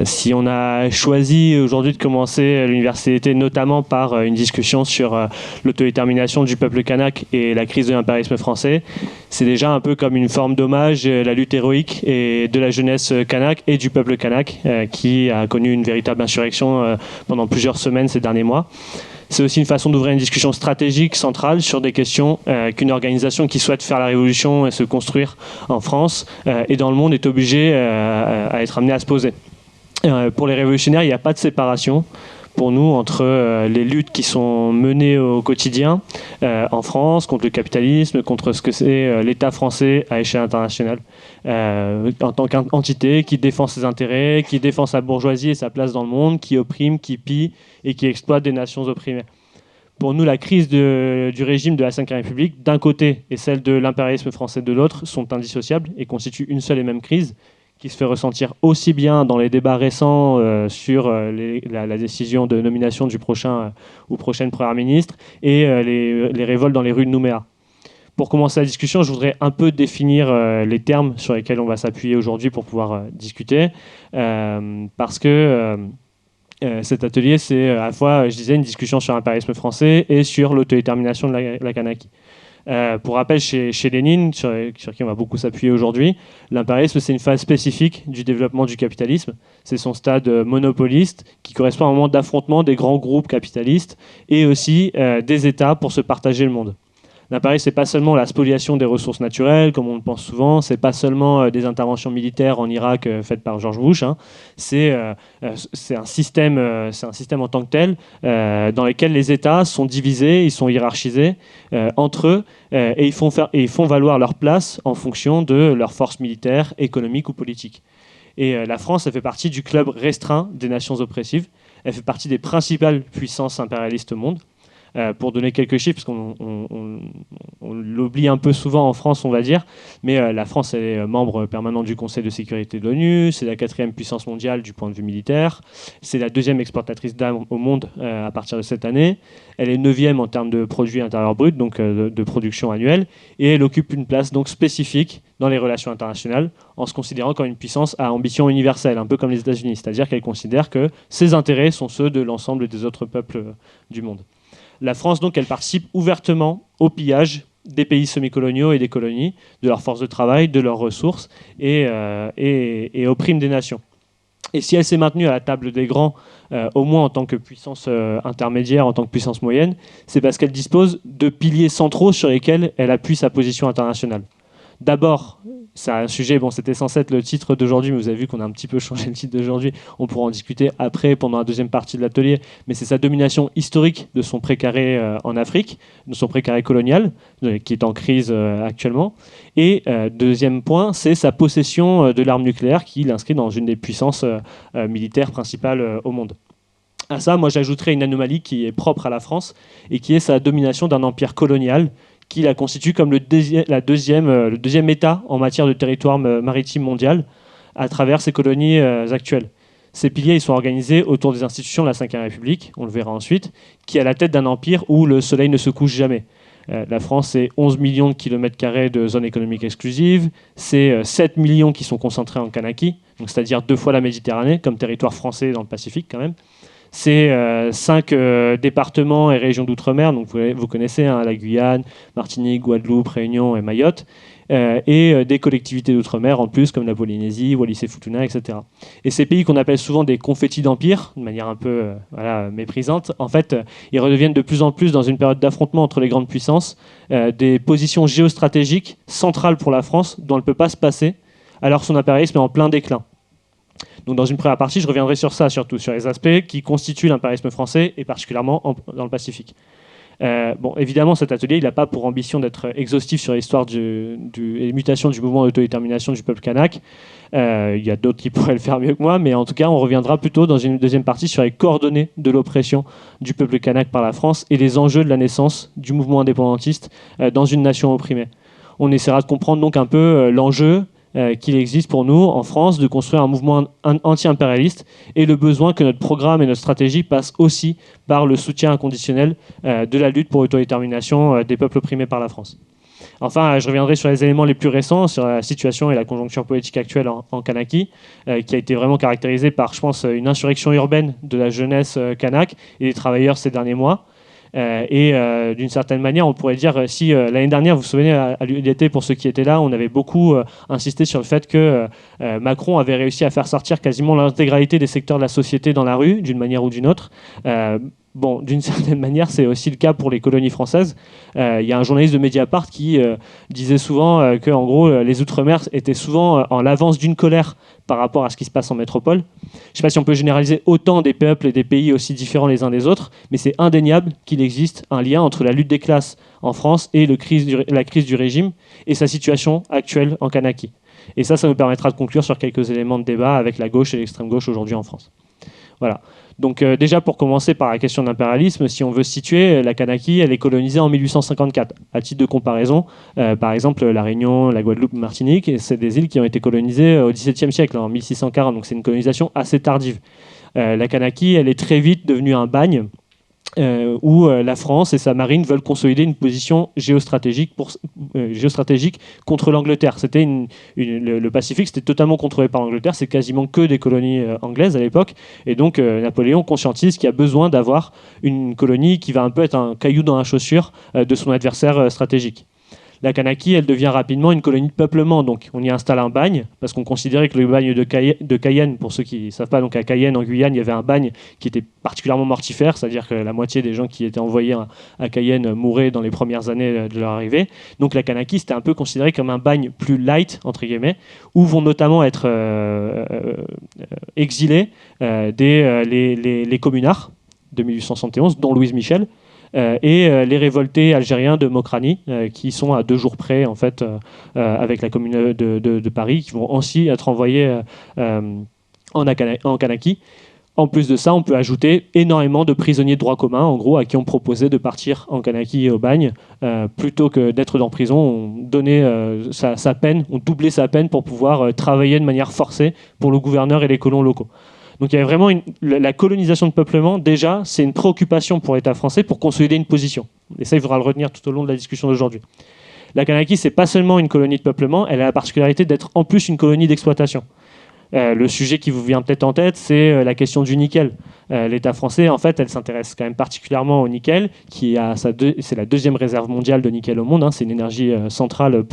Si on a choisi aujourd'hui de commencer l'université notamment par une discussion sur l'autodétermination du peuple kanak et la crise de l'impérialisme français, c'est déjà un peu comme une forme d'hommage à la lutte héroïque et de la jeunesse kanak et du peuple kanak qui a connu une véritable insurrection pendant plusieurs semaines ces derniers mois. C'est aussi une façon d'ouvrir une discussion stratégique centrale sur des questions qu'une organisation qui souhaite faire la révolution et se construire en France et dans le monde est obligée à être amenée à se poser. Pour les révolutionnaires, il n'y a pas de séparation pour nous entre les luttes qui sont menées au quotidien en France contre le capitalisme, contre ce que c'est l'État français à échelle internationale en tant qu'entité qui défend ses intérêts, qui défend sa bourgeoisie et sa place dans le monde, qui opprime, qui pille et qui exploite des nations opprimées. Pour nous, la crise du régime de la Ve République, d'un côté, et celle de l'impérialisme français de l'autre, sont indissociables et constituent une seule et même crise qui se fait ressentir aussi bien dans les débats récents sur la décision de nomination du prochain ou prochaine Premier ministre et les révoltes dans les rues de Nouméa. Pour commencer la discussion, je voudrais un peu définir les termes sur lesquels on va s'appuyer aujourd'hui pour pouvoir discuter, parce que cet atelier, c'est à la fois, je disais, une discussion sur l'impérialisme français et sur l'autodétermination de la Kanaki. Pour rappel, chez Lénine, sur qui on va beaucoup s'appuyer aujourd'hui, l'impérialisme, c'est une phase spécifique du développement du capitalisme. C'est son stade monopoliste qui correspond à un moment d'affrontement des grands groupes capitalistes et aussi des États pour se partager le monde. L'impérialisme, ce n'est pas seulement la spoliation des ressources naturelles, comme on le pense souvent, ce n'est pas seulement des interventions militaires en Irak faites par George Bush, hein. C'est un système en tant que tel dans lequel les États sont divisés, ils sont hiérarchisés entre eux et ils font valoir leur place en fonction de leurs forces militaires, économiques ou politiques. Et la France, elle fait partie du club restreint des nations oppressives, elle fait partie des principales puissances impérialistes au monde. Pour donner quelques chiffres, parce qu'on l'oublie un peu souvent en France, on va dire, mais la France est membre permanent du Conseil de sécurité de l'ONU, c'est la 4e puissance mondiale du point de vue militaire, c'est la 2e exportatrice d'armes au monde à partir de cette année, elle est 9e en termes de produit intérieur brut, donc de production annuelle, et elle occupe une place donc spécifique dans les relations internationales, en se considérant comme une puissance à ambition universelle, un peu comme les États-Unis, c'est-à-dire qu'elle considère que ses intérêts sont ceux de l'ensemble des autres peuples du monde. La France, donc, elle participe ouvertement au pillage des pays semi-coloniaux et des colonies, de leurs forces de travail, de leurs ressources, et opprime des nations. Et si elle s'est maintenue à la table des grands, au moins en tant que puissance intermédiaire, en tant que puissance moyenne, c'est parce qu'elle dispose de piliers centraux sur lesquels elle appuie sa position internationale. D'abord, c'est un sujet, bon, c'était censé être le titre d'aujourd'hui, mais vous avez vu qu'on a un petit peu changé le titre d'aujourd'hui. On pourra en discuter après, pendant la deuxième partie de l'atelier. Mais c'est sa domination historique de son précaré en Afrique, de son précaré colonial, qui est en crise actuellement. Et deuxième point, c'est sa possession de l'arme nucléaire, qui l'inscrit dans une des puissances militaires principales au monde. À ça, moi, j'ajouterais une anomalie qui est propre à la France, et qui est sa domination d'un empire colonial, qui la constitue comme le deuxième État en matière de territoire maritime mondial à travers ses colonies actuelles. Ces piliers ils sont organisés autour des institutions de la Ve République, on le verra ensuite, qui est à la tête d'un empire où le soleil ne se couche jamais. La France, c'est 11 millions de kilomètres carrés de zone économique exclusive, c'est 7 millions qui sont concentrés en Kanaki, donc c'est-à-dire 2 fois la Méditerranée, comme territoire français dans le Pacifique quand même. C'est 5 départements et régions d'outre-mer, donc vous connaissez hein, la Guyane, Martinique, Guadeloupe, Réunion et Mayotte, et des collectivités d'outre-mer en plus, comme la Polynésie, Wallis-et-Futuna, etc. Et ces pays qu'on appelle souvent des confettis d'empire, de manière un peu méprisante, en fait, ils redeviennent de plus en plus, dans une période d'affrontement entre les grandes puissances, des positions géostratégiques centrales pour la France, dont elle ne peut pas se passer, alors que son impérialisme est en plein déclin. Donc dans une première partie, je reviendrai sur ça, surtout sur les aspects qui constituent l'impérialisme français, et particulièrement dans le Pacifique. Bon, évidemment, cet atelier, il n'a pas pour ambition d'être exhaustif sur l'histoire et les mutations du mouvement d'autodétermination du peuple kanak. Il y a d'autres qui pourraient le faire mieux que moi, mais en tout cas, on reviendra plutôt dans une deuxième partie sur les coordonnées de l'oppression du peuple kanak par la France et les enjeux de la naissance du mouvement indépendantiste dans une nation opprimée. On essaiera de comprendre donc un peu l'enjeu qu'il existe pour nous, en France, de construire un mouvement anti-impérialiste et le besoin que notre programme et notre stratégie passent aussi par le soutien inconditionnel de la lutte pour l'autodétermination des peuples opprimés par la France. Enfin, je reviendrai sur les éléments les plus récents, sur la situation et la conjoncture politique actuelle en Kanaki, qui a été vraiment caractérisée par, je pense, une insurrection urbaine de la jeunesse kanak et des travailleurs ces derniers mois. D'une certaine manière, on pourrait dire, si l'année dernière, vous vous souvenez, à l'UDT, pour ceux qui étaient là, on avait beaucoup insisté sur le fait que Macron avait réussi à faire sortir quasiment l'intégralité des secteurs de la société dans la rue, d'une manière ou d'une autre. Bon, d'une certaine manière, c'est aussi le cas pour les colonies françaises. Il y a un journaliste de Mediapart qui disait souvent que, en gros, les Outre-mer étaient souvent en l'avance d'une colère par rapport à ce qui se passe en métropole. Je ne sais pas si on peut généraliser autant des peuples et des pays aussi différents les uns des autres, mais c'est indéniable qu'il existe un lien entre la lutte des classes en France et la crise du régime et sa situation actuelle en Kanaki. Et ça nous permettra de conclure sur quelques éléments de débat avec la gauche et l'extrême gauche aujourd'hui en France. Voilà. Donc déjà, pour commencer par la question d'impérialisme, si on veut se situer, la Kanaki, elle est colonisée en 1854. À titre de comparaison, par exemple, la Réunion, la Guadeloupe, Martinique, c'est des îles qui ont été colonisées au XVIIe siècle, en 1640, donc c'est une colonisation assez tardive. La Kanaki, elle est très vite devenue un bagne, où la France et sa marine veulent consolider une position géostratégique contre l'Angleterre. Le Pacifique, c'était totalement contrôlé par l'Angleterre, c'est quasiment que des colonies anglaises à l'époque, et donc Napoléon conscientise qu'il y a besoin d'avoir une colonie qui va un peu être un caillou dans la chaussure de son adversaire stratégique. La Kanaki, elle devient rapidement une colonie de peuplement. Donc, on y installe un bagne, parce qu'on considérait que le bagne de Cayenne, pour ceux qui ne savent pas, donc à Cayenne, en Guyane, il y avait un bagne qui était particulièrement mortifère, c'est-à-dire que la moitié des gens qui étaient envoyés à Cayenne mouraient dans les premières années de leur arrivée. Donc, la Kanaki, c'était un peu considéré comme un bagne plus light, entre guillemets, où vont notamment être exilés les communards de 1871, dont Louise Michel, et les révoltés algériens de Mokrani, qui sont à 2 jours près, en fait, avec la commune de Paris, qui vont aussi être envoyés en Kanaki. En plus de ça, on peut ajouter énormément de prisonniers de droit commun, en gros, à qui on proposait de partir en Kanaki et au bagne. Plutôt que d'être dans prison, on donnait sa peine, on doublait sa peine pour pouvoir travailler de manière forcée pour le gouverneur et les colons locaux. Donc il y avait vraiment la colonisation de peuplement, déjà, c'est une préoccupation pour l'État français pour consolider une position. Et ça, il faudra le retenir tout au long de la discussion d'aujourd'hui. La Kanaki, c'est pas seulement une colonie de peuplement, elle a la particularité d'être en plus une colonie d'exploitation. Le sujet qui vous vient peut-être en tête, c'est la question du nickel. L'État français, en fait, elle s'intéresse quand même particulièrement au nickel, c'est la 2e réserve mondiale de nickel au monde. C'est une énergie centrale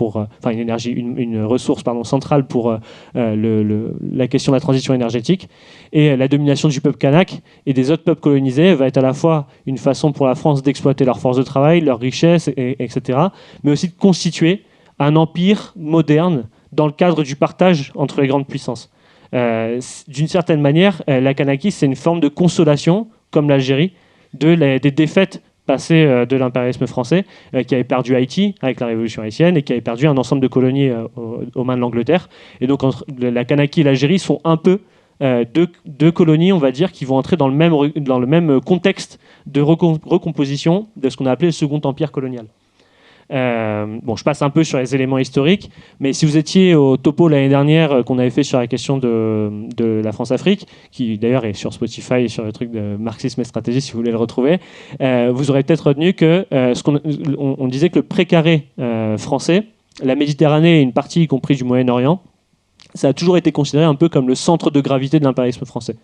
une ressource centrale pour la question de la transition énergétique. Et la domination du peuple kanak et des autres peuples colonisés va être à la fois une façon pour la France d'exploiter leur force de travail, leurs richesses, etc., mais aussi de constituer un empire moderne dans le cadre du partage entre les grandes puissances. D'une certaine manière, la Kanaki, c'est une forme de consolation, comme l'Algérie, des défaites passées de l'impérialisme français, qui avait perdu Haïti avec la révolution haïtienne et qui avait perdu un ensemble de colonies aux mains de l'Angleterre. Et donc, entre la Kanaki et l'Algérie sont un peu deux colonies, on va dire, qui vont entrer dans le même contexte de recomposition de ce qu'on a appelé le Second Empire colonial. Je passe un peu sur les éléments historiques, mais si vous étiez au topo l'année dernière qu'on avait fait sur la question de la France-Afrique, qui d'ailleurs est sur Spotify, sur le truc de marxisme et stratégie, si vous voulez le retrouver, vous aurez peut-être retenu que on disait que le précaré français, la Méditerranée et une partie y compris du Moyen-Orient, ça a toujours été considéré un peu comme le centre de gravité de l'impérialisme français.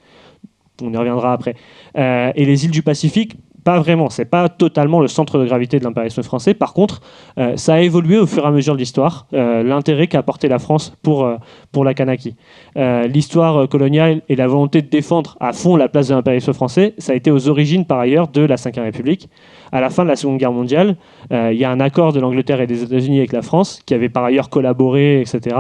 On y reviendra après. Et les îles du Pacifique, pas vraiment, c'est pas totalement le centre de gravité de l'impérialisme français. Par contre, ça a évolué au fur et à mesure de l'histoire, l'intérêt qu'a apporté la France pour la Kanaki. L'histoire coloniale et la volonté de défendre à fond la place de l'impérialisme français, ça a été aux origines par ailleurs de la Ve République. À la fin de la Seconde Guerre mondiale, il y a un accord de l'Angleterre et des États-Unis avec la France, qui avait par ailleurs collaboré, etc.,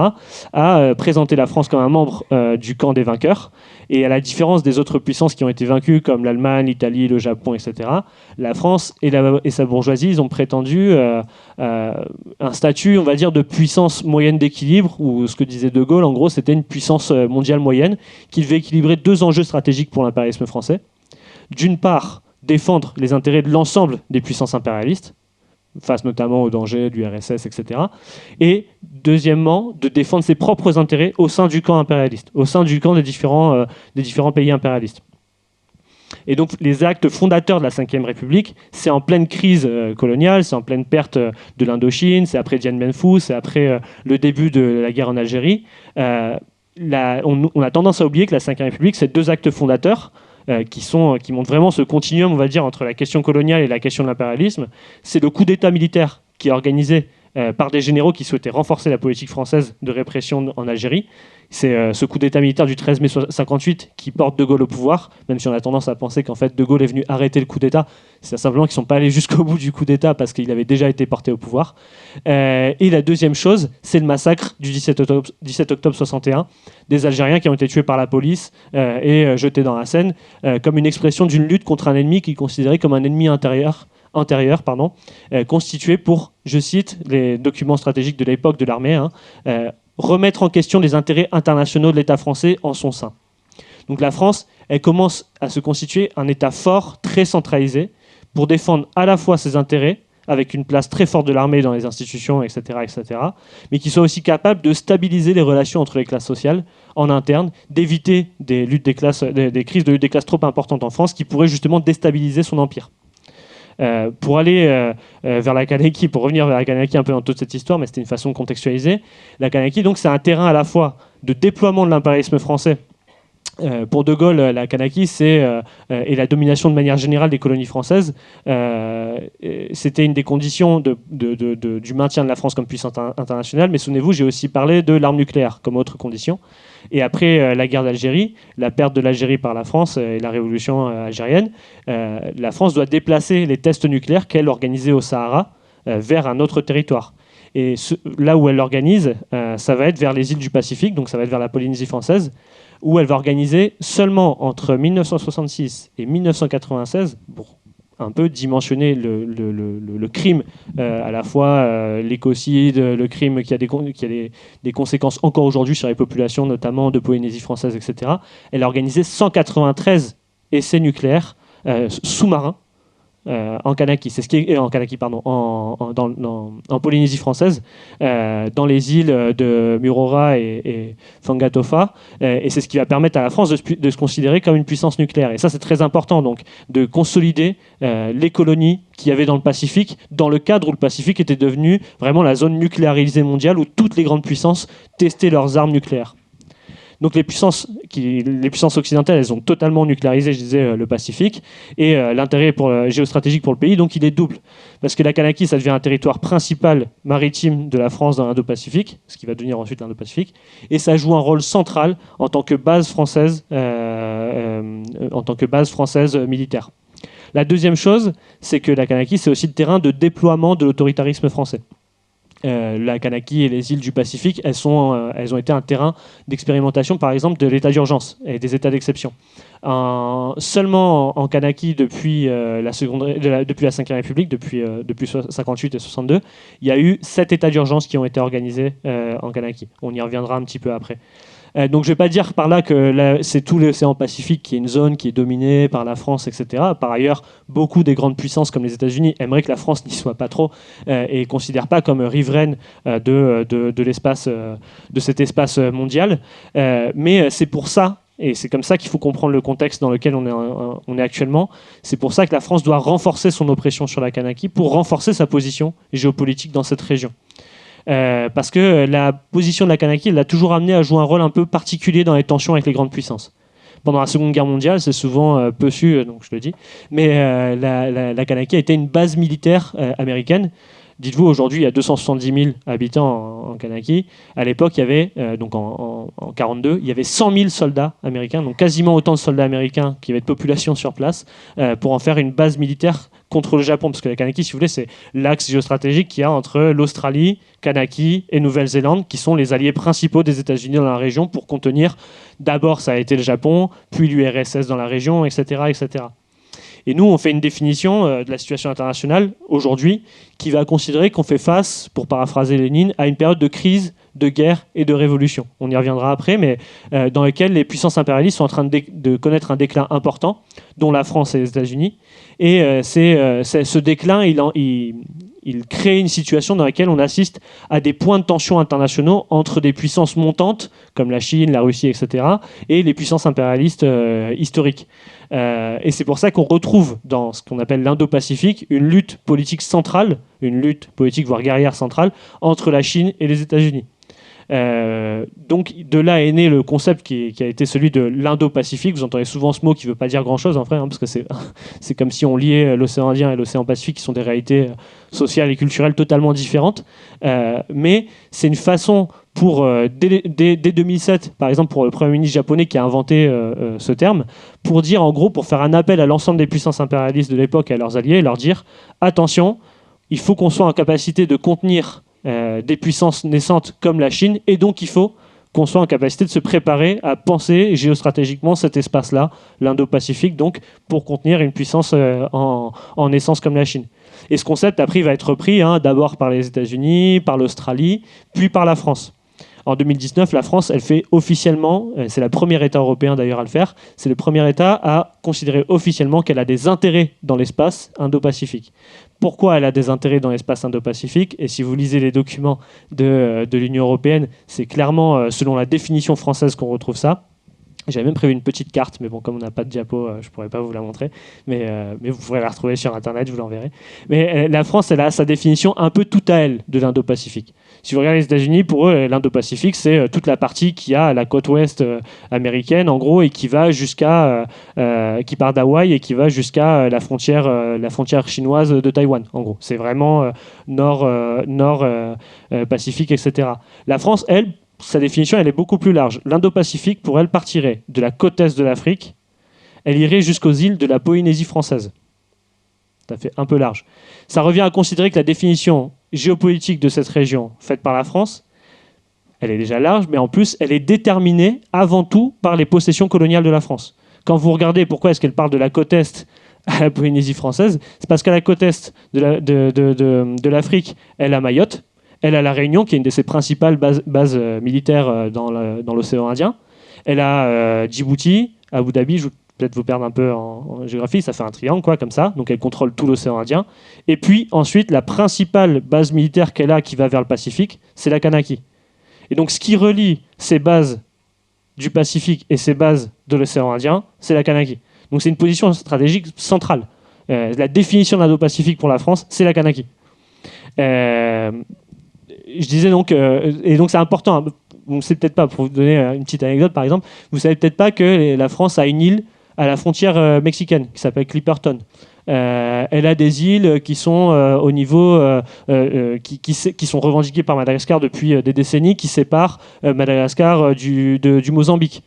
à présenter la France comme un membre du camp des vainqueurs. Et à la différence des autres puissances qui ont été vaincues, comme l'Allemagne, l'Italie, le Japon, etc., la France et sa bourgeoisie, ils ont prétendu un statut, on va dire, de puissance moyenne d'équilibre, ou ce que disait De Gaulle, en gros, c'était une puissance mondiale moyenne qui devait équilibrer 2 enjeux stratégiques pour l'impérialisme français. D'une part, défendre les intérêts de l'ensemble des puissances impérialistes, face notamment aux dangers du RSS, etc. Et deuxièmement, de défendre ses propres intérêts au sein du camp impérialiste, au sein du camp des différents pays impérialistes. Et donc les actes fondateurs de la Ve République, c'est en pleine crise coloniale, c'est en pleine perte de l'Indochine, c'est après Dien Bien Phu, c'est après le début de la guerre en Algérie. On a tendance à oublier que la Ve République, c'est deux actes fondateurs qui montrent vraiment ce continuum, on va dire, entre la question coloniale et la question de l'impérialisme. C'est le coup d'État militaire qui est organisé par des généraux qui souhaitaient renforcer la politique française de répression en Algérie. C'est ce coup d'État militaire du 13 mai 58 qui porte De Gaulle au pouvoir, même si on a tendance à penser qu'en fait De Gaulle est venu arrêter le coup d'État. C'est simplement qu'ils ne sont pas allés jusqu'au bout du coup d'État parce qu'il avait déjà été porté au pouvoir. Et la deuxième chose, c'est le massacre du 17 octobre 61 des Algériens qui ont été tués par la police et jetés dans la Seine comme une expression d'une lutte contre un ennemi qu'ils considéraient comme un ennemi antérieur, constitué pour, je cite les documents stratégiques de l'époque de l'armée, remettre en question les intérêts internationaux de l'État français en son sein. Donc la France, elle commence à se constituer un État fort, très centralisé, pour défendre à la fois ses intérêts, avec une place très forte de l'armée dans les institutions, etc., mais qui soit aussi capable de stabiliser les relations entre les classes sociales en interne, d'éviter des crises de lutte des classes trop importantes en France qui pourraient justement déstabiliser son empire. Pour aller vers la Kanaki, pour revenir vers la Kanaki un peu dans toute cette histoire, mais c'était une façon de contextualiser. La Kanaki, donc, c'est un terrain à la fois de déploiement de l'impérialisme français. Pour De Gaulle, la Kanaki, et la domination de manière générale des colonies françaises, c'était une des conditions du maintien de la France comme puissance internationale. Mais souvenez-vous, j'ai aussi parlé de l'arme nucléaire comme autre condition. Et après la guerre d'Algérie, la perte de l'Algérie par la France et la révolution algérienne, la France doit déplacer les tests nucléaires qu'elle organisait au Sahara vers un autre territoire. Et là où elle l'organise, ça va être vers les îles du Pacifique, donc ça va être vers la Polynésie française, où elle va organiser seulement entre 1966 et 1996, pour un peu dimensionner le crime, à la fois l'écocide, le crime qui a des conséquences encore aujourd'hui sur les populations, notamment de Polynésie française, etc. Elle a organisé 193 essais nucléaires sous-marins en Kanaki, c'est ce qui est en Kanaki, pardon, en Polynésie française, dans les îles de Murora et Fangatofa, et c'est ce qui va permettre à la France de se considérer comme une puissance nucléaire. Et ça, c'est très important, donc, de consolider les colonies qu'il y avait dans le Pacifique, dans le cadre où le Pacifique était devenu vraiment la zone nucléarisée mondiale où toutes les grandes puissances testaient leurs armes nucléaires. Donc les puissances occidentales, elles ont totalement nucléarisé, je disais, le Pacifique, et l'intérêt géostratégique pour le pays, donc il est double. Parce que la Kanaki, ça devient un territoire principal maritime de la France dans l'Indo-Pacifique, ce qui va devenir ensuite l'Indo-Pacifique, et ça joue un rôle central en tant que base française militaire. La deuxième chose, c'est que la Kanaki, c'est aussi le terrain de déploiement de l'autoritarisme français. La Kanaki et les îles du Pacifique, elles ont été un terrain d'expérimentation, par exemple, de l'état d'urgence et des états d'exception. Seulement en Kanaki, depuis la Ve République, depuis 58 et 62, il y a eu 7 états d'urgence qui ont été organisés en Kanaki. On y reviendra un petit peu après. Donc je ne vais pas dire par là que c'est tout l'océan Pacifique qui est une zone qui est dominée par la France, etc. Par ailleurs, beaucoup des grandes puissances comme les États-Unis aimeraient que la France n'y soit pas trop et ne considèrent pas comme riveraine de cet espace mondial. Mais c'est pour ça, et c'est comme ça qu'il faut comprendre le contexte dans lequel on est actuellement, c'est pour ça que la France doit renforcer son oppression sur la Kanaki pour renforcer sa position géopolitique dans cette région. Parce que la position de la Kanaki l'a toujours amené à jouer un rôle un peu particulier dans les tensions avec les grandes puissances. Pendant la Seconde Guerre mondiale, c'est souvent peu su, donc je le dis, mais la Kanaki a été une base militaire américaine. Dites-vous, aujourd'hui, il y a 270 000 habitants en Kanaki. À l'époque, il y avait, donc en 1942, il y avait 100 000 soldats américains, donc quasiment autant de soldats américains qu'il y avait de population sur place, pour en faire une base militaire contre le Japon. Parce que la Kanaki, si vous voulez, c'est l'axe géostratégique qu'il y a entre l'Australie, Kanaki et Nouvelle-Zélande, qui sont les alliés principaux des États-Unis dans la région pour contenir, d'abord, ça a été le Japon, puis l'URSS dans la région, etc., etc. Et nous, on fait une définition de la situation internationale aujourd'hui qui va considérer qu'on fait face, pour paraphraser Lénine, à une période de crise de guerre et de révolution. On y reviendra après, mais dans lesquels les puissances impérialistes sont en train de connaître un déclin important, dont la France et les États-Unis. Et ce déclin, il crée une situation dans laquelle on assiste à des points de tension internationaux entre des puissances montantes, comme la Chine, la Russie, etc., et les puissances impérialistes historiques. Et c'est pour ça qu'on retrouve dans ce qu'on appelle l'Indo-Pacifique une lutte politique centrale, une lutte politique voire guerrière centrale, entre la Chine et les États-Unis. Donc de là est né le concept qui a été celui de l'Indo-Pacifique. Vous entendez souvent ce mot qui ne veut pas dire grand-chose en vrai, parce que c'est comme si on liait l'océan Indien et l'océan Pacifique, qui sont des réalités sociales et culturelles totalement différentes. Mais c'est une façon pour, dès 2007, par exemple pour le Premier ministre japonais qui a inventé ce terme, pour dire en gros, pour faire un appel à l'ensemble des puissances impérialistes de l'époque et à leurs alliés, leur dire attention, il faut qu'on soit en capacité de contenir des puissances naissantes comme la Chine, et donc il faut qu'on soit en capacité de se préparer à penser géostratégiquement cet espace-là, l'Indo-Pacifique, donc pour contenir une puissance en naissance comme la Chine. Et ce concept, après, il va être repris d'abord par les États-Unis, par l'Australie, puis par la France. En 2019, la France, elle fait officiellement, c'est le premier État européen d'ailleurs à le faire, c'est le premier État à considérer officiellement qu'elle a des intérêts dans l'espace Indo-Pacifique. Pourquoi elle a des intérêts dans l'espace Indo-Pacifique? Et si vous lisez les documents de l'Union européenne, c'est clairement selon la définition française qu'on retrouve ça. J'avais même prévu une petite carte, mais bon, comme on n'a pas de diapo, je ne pourrais pas vous la montrer. Mais vous pourrez la retrouver sur Internet, je vous l'enverrai. Mais la France, elle a sa définition un peu tout à elle de l'Indo-Pacifique. Si vous regardez les États-Unis, pour eux, l'Indo-Pacifique, c'est toute la partie qui a la côte ouest américaine, en gros, et qui va jusqu'à, qui part d'Hawaï et qui va jusqu'à la frontière chinoise de Taïwan. En gros, c'est vraiment nord Pacifique, etc. La France, elle, sa définition, elle est beaucoup plus large. L'Indo-Pacifique, pour elle, partirait de la côte est de l'Afrique, elle irait jusqu'aux îles de la Polynésie française. Ça fait un peu large. Ça revient à considérer que la définition géopolitique de cette région, faite par la France, elle est déjà large, mais en plus, elle est déterminée avant tout par les possessions coloniales de la France. Quand vous regardez pourquoi est-ce qu'elle parle de la côte est à la Polynésie française, c'est parce qu'à la côte est de l'Afrique, elle a Mayotte, elle a la Réunion, qui est une de ses principales bases militaires dans l'océan Indien. Elle a Djibouti, Abu Dhabi, je vais peut-être vous perdre un peu en géographie, ça fait un triangle, quoi, comme ça. Donc elle contrôle tout l'océan Indien. Et puis ensuite, la principale base militaire qu'elle a, qui va vers le Pacifique, c'est la Kanaki. Et donc ce qui relie ces bases du Pacifique et ces bases de l'océan Indien, c'est la Kanaki. Donc c'est une position stratégique centrale. La définition de l'Indo-Pacifique pour la France, c'est la Kanaki. Je disais donc, et donc c'est important, vous ne savez peut-être pas, pour vous donner une petite anecdote par exemple, vous ne savez peut-être pas que la France a une île à la frontière mexicaine qui s'appelle Clipperton. Elle a des îles qui sont au niveau, qui sont revendiquées par Madagascar depuis des décennies, qui séparent Madagascar du Mozambique.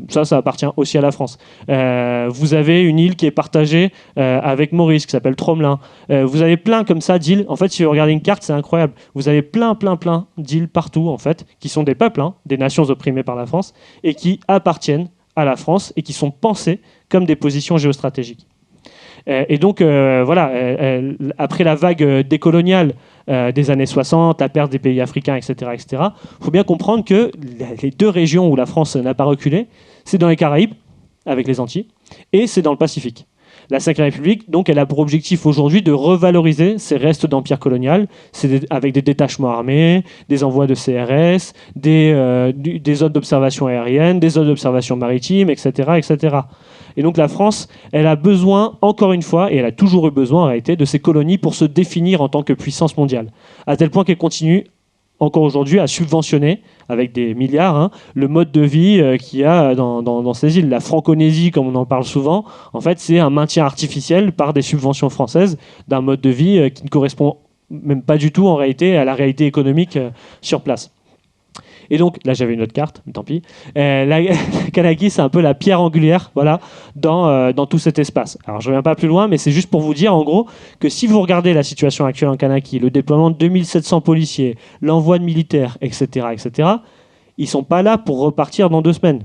Ça appartient aussi à la France. Vous avez une île qui est partagée avec Maurice, qui s'appelle Tromelin. Vous avez plein comme ça d'îles. En fait, si vous regardez une carte, c'est incroyable. Vous avez plein d'îles partout, en fait, qui sont des peuples, des nations opprimées par la France, et qui appartiennent à la France et qui sont pensées comme des positions géostratégiques. Et donc, voilà, après la vague décoloniale des années 60, la perte des pays africains, etc., il faut bien comprendre que les deux régions où la France n'a pas reculé, c'est dans les Caraïbes, avec les Antilles, et c'est dans le Pacifique. La Cinquième République, donc, elle a pour objectif aujourd'hui de revaloriser ces restes d'empire colonial, avec des détachements armés, des envois de CRS, des zones d'observation aérienne, des zones d'observation maritime, etc., etc. Et donc la France, elle a besoin, encore une fois, et elle a toujours eu besoin en réalité, de ces colonies pour se définir en tant que puissance mondiale. À tel point qu'elle continue, encore aujourd'hui, à subventionner, avec des milliards, le mode de vie qu'il y a dans ces îles. La Franconésie, comme on en parle souvent, en fait, c'est un maintien artificiel par des subventions françaises d'un mode de vie qui ne correspond même pas du tout en réalité à la réalité économique sur place. Et donc, là j'avais une autre carte, mais tant pis. La Kanaki, c'est un peu la pierre angulaire, voilà, dans tout cet espace. Alors je ne reviens pas plus loin, mais c'est juste pour vous dire en gros que si vous regardez la situation actuelle en Kanaki, le déploiement de 2700 policiers, l'envoi de militaires, etc., ils ne sont pas là pour repartir dans 2 semaines.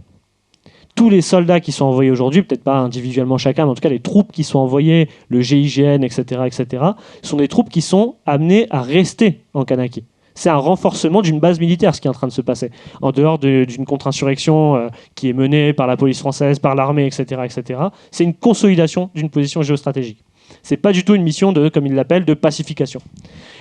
Tous les soldats qui sont envoyés aujourd'hui, peut-être pas individuellement chacun, mais en tout cas les troupes qui sont envoyées, le GIGN, etc., sont des troupes qui sont amenées à rester en Kanaki. c'est un renforcement d'une base militaire, ce qui est en train de se passer. En dehors d'une contre-insurrection qui est menée par la police française, par l'armée, etc., etc., c'est une consolidation d'une position géostratégique. C'est pas du tout une mission de, comme il l'appelle, de pacification.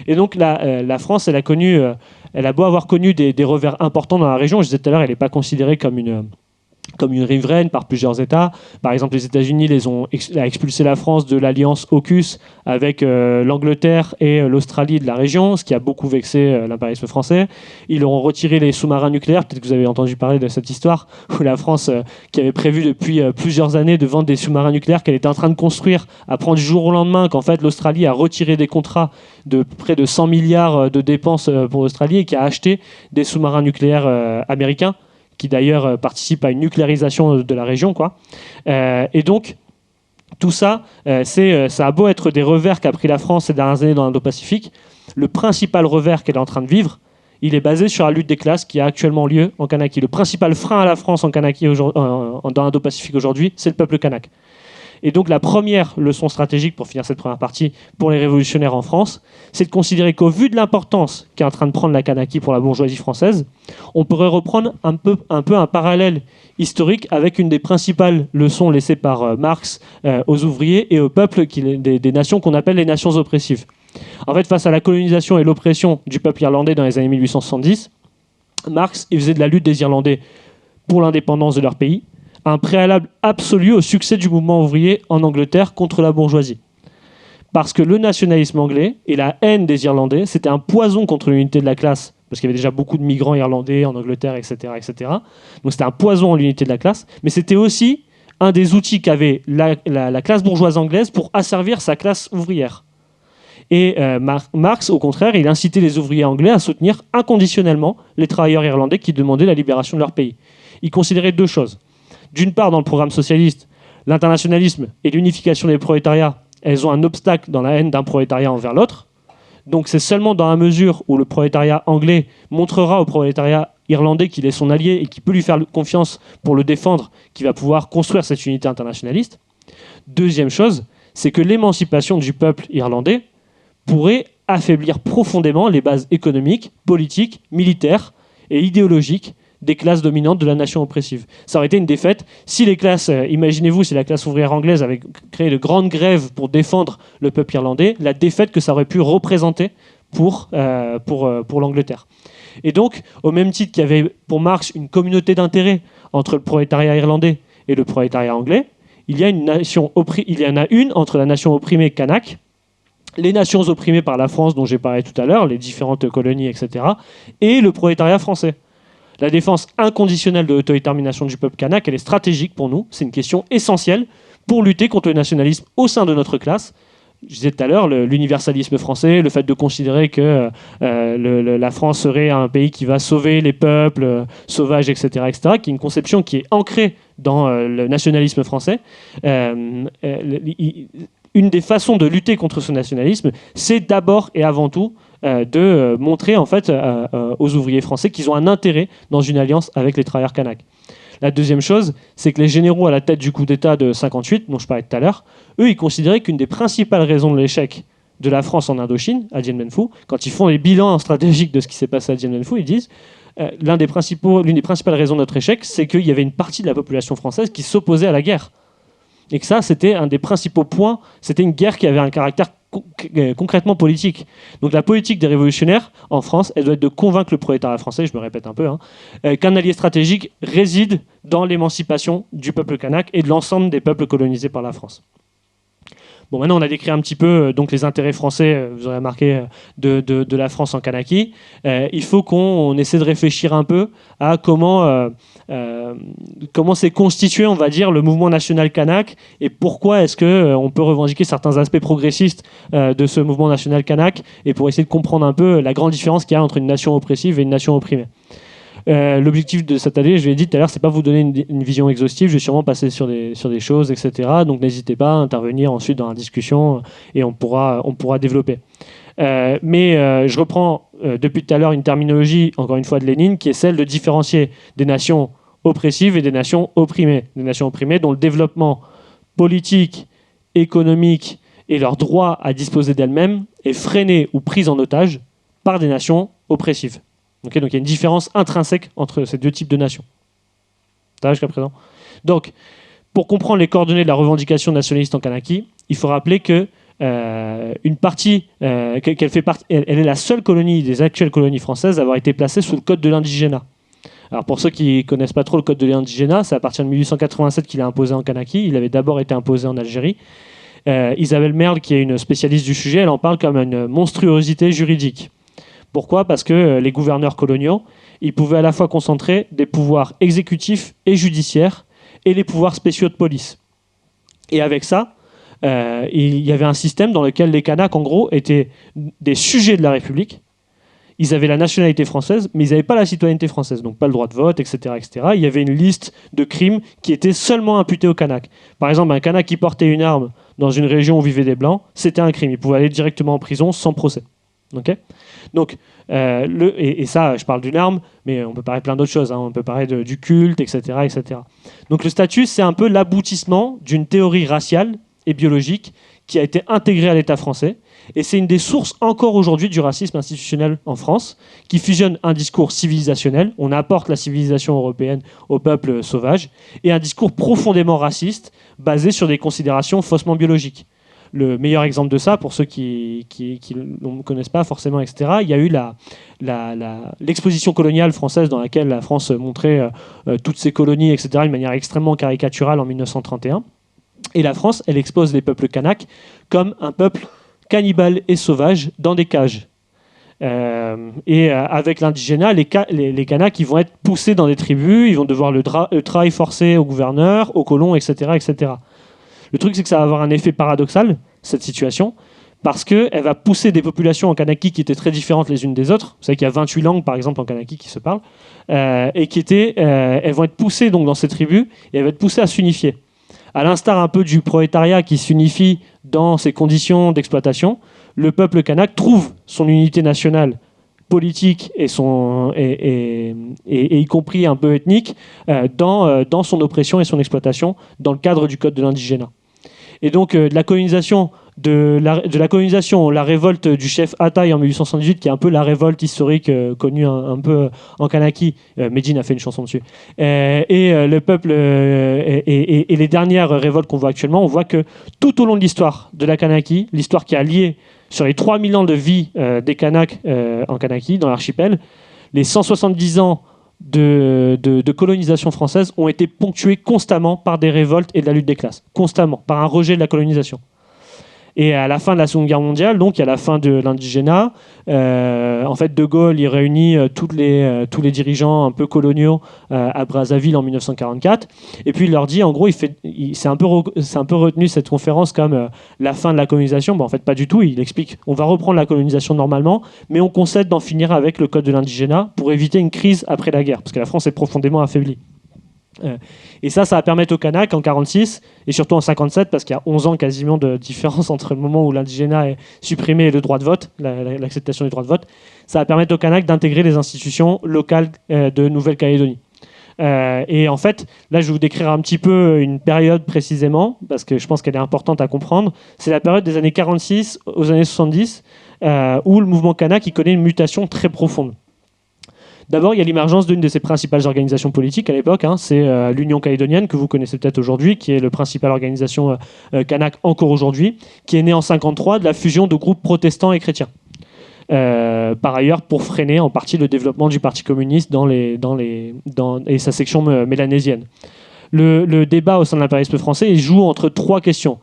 Et donc la France, elle a beau avoir connu des revers importants dans la région. Je disais tout à l'heure, elle n'est pas considérée comme une riveraine par plusieurs États. Par exemple, les États-Unis ont expulsé la France de l'alliance AUKUS avec l'Angleterre et l'Australie de la région, ce qui a beaucoup vexé l'impérialisme français. Ils leur ont retiré les sous-marins nucléaires. Peut-être que vous avez entendu parler de cette histoire où la France, qui avait prévu depuis plusieurs années de vendre des sous-marins nucléaires qu'elle était en train de construire, apprend du jour au lendemain qu'en fait l'Australie a retiré des contrats de près de 100 milliards de dépenses pour l'Australie et qui a acheté des sous-marins nucléaires américains, qui d'ailleurs participe à une nucléarisation de la région, quoi. Et donc, tout ça, ça a beau être des revers qu'a pris la France ces dernières années dans l'Indo-Pacifique, le principal revers qu'elle est en train de vivre, il est basé sur la lutte des classes qui a actuellement lieu en Kanaki. Le principal frein à la France en Kanaki dans l'Indo-Pacifique aujourd'hui, c'est le peuple kanak. Et donc la première leçon stratégique, pour finir cette première partie, pour les révolutionnaires en France, c'est de considérer qu'au vu de l'importance qu'est en train de prendre la Kanaki pour la bourgeoisie française, on pourrait reprendre un peu un parallèle historique avec une des principales leçons laissées par Marx aux ouvriers et aux peuples des nations qu'on appelle les nations oppressives. En fait, face à la colonisation et l'oppression du peuple irlandais dans les années 1870, Marx faisait de la lutte des Irlandais pour l'indépendance de leur pays un préalable absolu au succès du mouvement ouvrier en Angleterre contre la bourgeoisie. Parce que le nationalisme anglais et la haine des Irlandais, c'était un poison contre l'unité de la classe, parce qu'il y avait déjà beaucoup de migrants irlandais en Angleterre, etc., etc. Donc c'était un poison à l'unité de la classe, mais c'était aussi un des outils qu'avait la classe bourgeoise anglaise pour asservir sa classe ouvrière. Et Marx, au contraire, il incitait les ouvriers anglais à soutenir inconditionnellement les travailleurs irlandais qui demandaient la libération de leur pays. Il considérait deux choses. D'une part, dans le programme socialiste, l'internationalisme et l'unification des prolétariats, elles ont un obstacle dans la haine d'un prolétariat envers l'autre. Donc c'est seulement dans la mesure où le prolétariat anglais montrera au prolétariat irlandais qu'il est son allié et qu'il peut lui faire confiance pour le défendre, qu'il va pouvoir construire cette unité internationaliste. Deuxième chose, c'est que l'émancipation du peuple irlandais pourrait affaiblir profondément les bases économiques, politiques, militaires et idéologiques des classes dominantes de la nation oppressive. Ça aurait été une défaite. Si les classes, imaginez-vous, si la classe ouvrière anglaise avait créé de grandes grèves pour défendre le peuple irlandais, la défaite que ça aurait pu représenter pour l'Angleterre. Et donc, au même titre qu'il y avait pour Marx une communauté d'intérêts entre le prolétariat irlandais et le prolétariat anglais, il y en a une entre la nation opprimée kanak, les nations opprimées par la France dont j'ai parlé tout à l'heure, les différentes colonies, etc., et le prolétariat français. La défense inconditionnelle de l'autodétermination du peuple kanak, elle est stratégique pour nous. C'est une question essentielle pour lutter contre le nationalisme au sein de notre classe. Je disais tout à l'heure, l'universalisme français, le fait de considérer que la France serait un pays qui va sauver les peuples sauvages, etc., etc., qui est une conception qui est ancrée dans le nationalisme français. Une des façons de lutter contre ce nationalisme, c'est d'abord et avant tout de montrer en fait aux ouvriers français qu'ils ont un intérêt dans une alliance avec les travailleurs kanaks. La deuxième chose, c'est que les généraux à la tête du coup d'État de 58, dont je parlais tout à l'heure, eux, ils considéraient qu'une des principales raisons de l'échec de la France en Indochine, à Dien Bien Phu, quand ils font les bilans stratégiques de ce qui s'est passé à Dien Bien Phu, ils disent l'une des principales raisons de notre échec, c'est qu'il y avait une partie de la population française qui s'opposait à la guerre. Et que ça, c'était un des principaux points. C'était une guerre qui avait un caractère concrètement politique. Donc la politique des révolutionnaires en France, elle doit être de convaincre le prolétariat français, je me répète un peu, qu'un allié stratégique réside dans l'émancipation du peuple kanak et de l'ensemble des peuples colonisés par la France. Bon, maintenant, on a décrit un petit peu donc les intérêts français, vous aurez remarqué, de la France en Kanaki. Il faut qu'on essaie de réfléchir un peu à comment s'est constitué, on va dire, le mouvement national kanak et pourquoi est-ce qu'on peut revendiquer certains aspects progressistes de ce mouvement national kanak et pour essayer de comprendre un peu la grande différence qu'il y a entre une nation oppressive et une nation opprimée. L'objectif de cette année, je l'ai dit tout à l'heure, c'est pas vous donner une vision exhaustive, je vais sûrement passer sur des choses, etc. Donc n'hésitez pas à intervenir ensuite dans la discussion et on pourra développer. Mais je reprends depuis tout à l'heure une terminologie, encore une fois de Lénine, qui est celle de différencier des nations oppressives et des nations opprimées. Des nations opprimées dont le développement politique, économique et leur droit à disposer d'elles-mêmes est freiné ou pris en otage par des nations oppressive. Okay, donc il y a une différence intrinsèque entre ces deux types de nations. Ça va jusqu'à présent? Donc, pour comprendre les coordonnées de la revendication nationaliste en Kanaki, il faut rappeler que une partie, qu'elle fait partie, elle est la seule colonie des actuelles colonies françaises à avoir été placée sous le code de l'indigénat. Alors pour ceux qui ne connaissent pas trop le code de l'indigénat, c'est à partir de 1887 qu'il a imposé en Kanaki. Il avait d'abord été imposé en Algérie. Isabelle Merle, qui est une spécialiste du sujet, elle en parle comme une monstruosité juridique. Pourquoi ? Parce que les gouverneurs coloniaux, ils pouvaient à la fois concentrer des pouvoirs exécutifs et judiciaires et les pouvoirs spéciaux de police. Et avec ça, il y avait un système dans lequel les Kanaks, en gros, étaient des sujets de la République. Ils avaient la nationalité française, mais ils n'avaient pas la citoyenneté française, donc pas le droit de vote, etc., etc. Il y avait une liste de crimes qui étaient seulement imputés aux Kanaks. Par exemple, un Kanak qui portait une arme dans une région où vivaient des Blancs, c'était un crime. Il pouvait aller directement en prison sans procès. Okay, donc, et ça, je parle d'une arme, mais on peut parler de plein d'autres choses. Hein. On peut parler du culte, etc., etc. Donc le statut, c'est un peu l'aboutissement d'une théorie raciale et biologique qui a été intégrée à l'État français. Et c'est une des sources encore aujourd'hui du racisme institutionnel en France, qui fusionne un discours civilisationnel, on apporte la civilisation européenne au peuple sauvage, et un discours profondément raciste, basé sur des considérations faussement biologiques. Le meilleur exemple de ça, pour ceux qui ne connaissent pas forcément, etc., il y a eu l'exposition coloniale française dans laquelle la France montrait toutes ses colonies, etc., d'une manière extrêmement caricaturale en 1931. Et la France, elle expose les peuples kanaks comme un peuple cannibale et sauvage dans des cages. Avec l'indigénat, les Kanaks ils vont être poussés dans des tribus, ils vont devoir le travail forcé aux gouverneurs, aux colons, etc., etc. Le truc, c'est que ça va avoir un effet paradoxal, cette situation, parce qu'elle va pousser des populations en Kanaki qui étaient très différentes les unes des autres. Vous savez qu'il y a 28 langues, par exemple, en Kanaki qui se parlent, et elles vont être poussées donc, dans ces tribus, et elles vont être poussées à s'unifier. À l'instar un peu du prolétariat qui s'unifie dans ses conditions d'exploitation, le peuple kanak trouve son unité nationale politique et y compris un peu ethnique dans son oppression et son exploitation dans le cadre du code de l'indigénat. Et donc de la colonisation, la révolte du chef Ataï en 1878, qui est un peu la révolte historique connue un peu en Kanaki. Medine a fait une chanson dessus. Le peuple et les dernières révoltes qu'on voit actuellement, on voit que tout au long de l'histoire de la Kanaki, l'histoire qui a lié sur les 3000 ans de vie des Kanaks en Kanaki, dans l'archipel, les 170 ans de colonisation française ont été ponctués constamment par des révoltes et de la lutte des classes. Constamment, par un rejet de la colonisation. Et à la fin de la Seconde Guerre mondiale, donc à la fin de l'indigénat, en fait, De Gaulle il réunit tous les dirigeants un peu coloniaux à Brazzaville en 1944, et puis il leur dit, en gros, c'est un peu retenu cette conférence comme la fin de la colonisation. Bon, en fait, pas du tout. Il explique, on va reprendre la colonisation normalement, mais on concède d'en finir avec le code de l'indigénat pour éviter une crise après la guerre, parce que la France est profondément affaiblie. Et ça va permettre aux Kanaks en 1946 et surtout en 1957, parce qu'il y a 11 ans quasiment de différence entre le moment où l'indigénat est supprimé et le droit de vote, l'acceptation du droit de vote, ça va permettre aux Kanaks d'intégrer les institutions locales de Nouvelle-Calédonie. Et en fait, là je vais vous décrire un petit peu une période précisément, parce que je pense qu'elle est importante à comprendre. C'est la période des années 46 aux années 70, où le mouvement kanak connaît une mutation très profonde. D'abord, il y a l'émergence d'une de ses principales organisations politiques à l'époque, c'est l'Union calédonienne, que vous connaissez peut-être aujourd'hui, qui est la principale organisation kanak encore aujourd'hui, qui est née en 1953 de la fusion de groupes protestants et chrétiens. Par ailleurs, pour freiner en partie le développement du Parti communiste et sa section mélanésienne. Le débat au sein de l'impérialisme français il joue entre trois questions.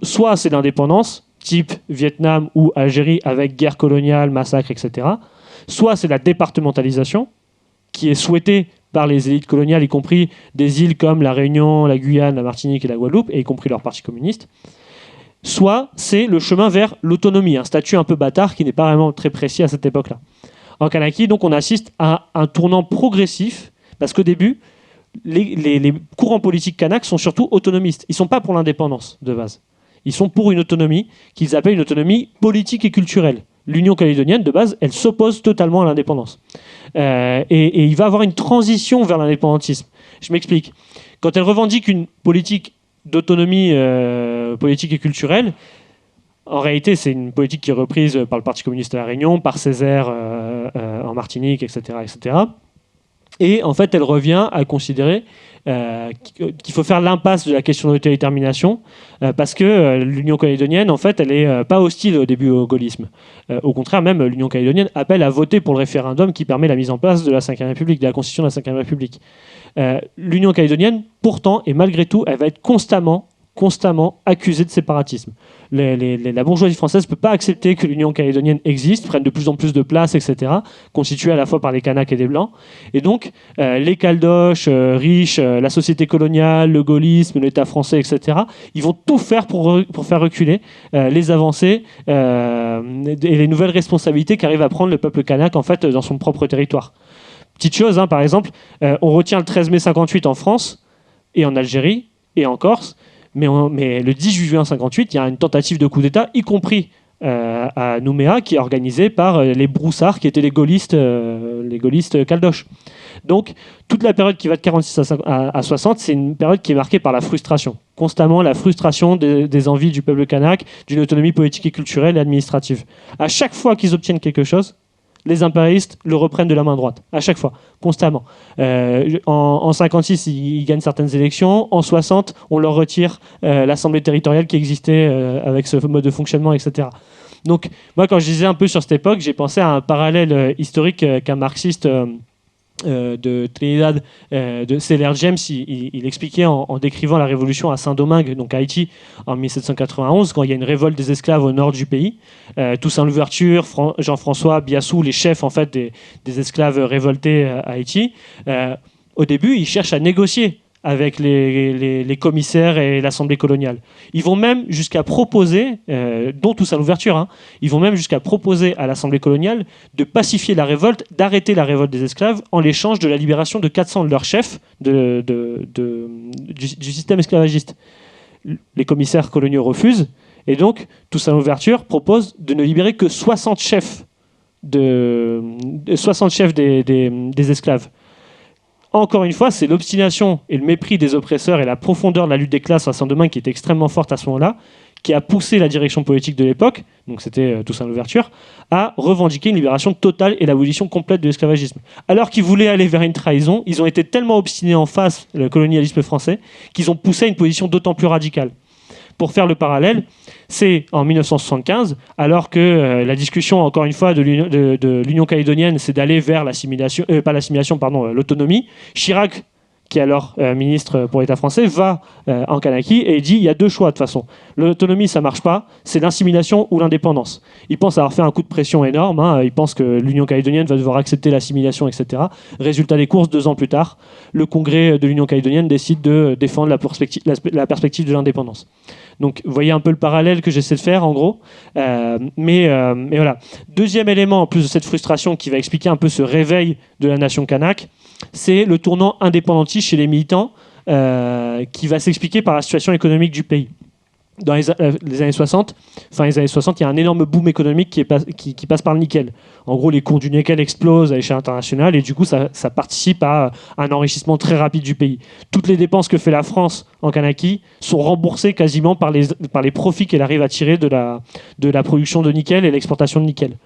Soit c'est l'indépendance, type Vietnam ou Algérie, avec guerre coloniale, massacre, etc., soit c'est la départementalisation, qui est souhaitée par les élites coloniales, y compris des îles comme la Réunion, la Guyane, la Martinique et la Guadeloupe, et y compris leur parti communiste. Soit c'est le chemin vers l'autonomie, un statut un peu bâtard qui n'est pas vraiment très précis à cette époque-là. En Kanaki, donc, on assiste à un tournant progressif, parce qu'au début, les courants politiques kanaks sont surtout autonomistes. Ils ne sont pas pour l'indépendance de base. Ils sont pour une autonomie qu'ils appellent une autonomie politique et culturelle. L'Union calédonienne, de base, elle s'oppose totalement à l'indépendance. Et il va y avoir une transition vers l'indépendantisme. Je m'explique. Quand elle revendique une politique d'autonomie politique et culturelle, En réalité, c'est une politique qui est reprise par le Parti communiste à La Réunion, par Césaire en Martinique, etc., etc. Et en fait, elle revient à considérer qu'il faut faire l'impasse de la question de l'autodétermination parce que l'Union calédonienne, en fait, elle n'est pas hostile au début au gaullisme. Au contraire, même l'Union calédonienne appelle à voter pour le référendum qui permet la mise en place de la Ve République, de la Constitution de la Ve République. L'Union calédonienne, pourtant, et malgré tout, elle va être constamment accusée de séparatisme. La bourgeoisie française ne peut pas accepter que l'Union calédonienne existe, prenne de plus en plus de place, etc., constituée à la fois par les Kanaks et des Blancs. Et donc, les Caldoches, riches, la société coloniale, le gaullisme, l'État français, etc., ils vont tout faire pour faire reculer les avancées et les nouvelles responsabilités qu'arrive à prendre le peuple kanak, en fait, dans son propre territoire. Petite chose, par exemple, on retient le 13 mai 58 en France et en Algérie et en Corse, mais le 18 juin 58, il y a une tentative de coup d'État, y compris à Nouméa, qui est organisée par les broussards, qui étaient les gaullistes caldoches. Donc, toute la période qui va de 46 à 60, c'est une période qui est marquée par la frustration. Constamment, la frustration des envies du peuple kanak, d'une autonomie politique et culturelle et administrative. À chaque fois qu'ils obtiennent quelque chose, les impérialistes le reprennent de la main droite, à chaque fois, constamment. En 56, ils gagnent certaines élections. En 60, on leur retire l'Assemblée territoriale qui existait avec ce mode de fonctionnement, etc. Donc, moi, quand je disais un peu sur cette époque, j'ai pensé à un parallèle historique qu'un marxiste de Trinidad, de Seller James, il expliquait en décrivant la révolution à Saint-Domingue, donc à Haïti, en 1791, quand il y a une révolte des esclaves au nord du pays. Toussaint Louverture, Jean-François Biassou, les chefs en fait des esclaves révoltés à Haïti. Au début, ils cherchent à négocier avec les commissaires et l'Assemblée coloniale. Ils vont même jusqu'à proposer, dont Toussaint Louverture, ils vont même jusqu'à proposer à l'Assemblée coloniale de pacifier la révolte, d'arrêter la révolte des esclaves en l'échange de la libération de 400 de leurs chefs du système esclavagiste. Les commissaires coloniaux refusent, et donc Toussaint Louverture propose de ne libérer que 60 chefs des esclaves. Encore une fois, c'est l'obstination et le mépris des oppresseurs et la profondeur de la lutte des classes à Saint-Domingue qui était extrêmement forte à ce moment-là, qui a poussé la direction politique de l'époque, donc c'était Toussaint Louverture, à revendiquer une libération totale et l'abolition complète de l'esclavagisme. Alors qu'ils voulaient aller vers une trahison, ils ont été tellement obstinés en face, le colonialisme français, qu'ils ont poussé à une position d'autant plus radicale. Pour faire le parallèle, c'est en 1975, alors que la discussion, encore une fois, de l'Union calédonienne, c'est d'aller vers l'autonomie. Chirac, qui est alors ministre pour l'État français, va en Kanaki et il dit il y a deux choix de toute façon. L'autonomie, ça marche pas, c'est l'assimilation ou l'indépendance. Il pense avoir fait un coup de pression énorme, il pense que l'Union calédonienne va devoir accepter l'assimilation, etc. Résultat des courses, 2 ans plus tard, le congrès de l'Union calédonienne décide de défendre la perspective de l'indépendance. Donc, vous voyez un peu le parallèle que j'essaie de faire, en gros. Mais voilà. Deuxième élément, en plus de cette frustration qui va expliquer un peu ce réveil de la nation kanak, c'est le tournant indépendantiste chez les militants qui va s'expliquer par la situation économique du pays. Dans les années 60, il y a un énorme boom économique qui passe par le nickel. En gros, les cours du nickel explosent à l'échelle internationale et du coup, ça participe à un enrichissement très rapide du pays. Toutes les dépenses que fait la France en Kanaki sont remboursées quasiment par les profits qu'elle arrive à tirer de la production de nickel et l'exportation de nickel.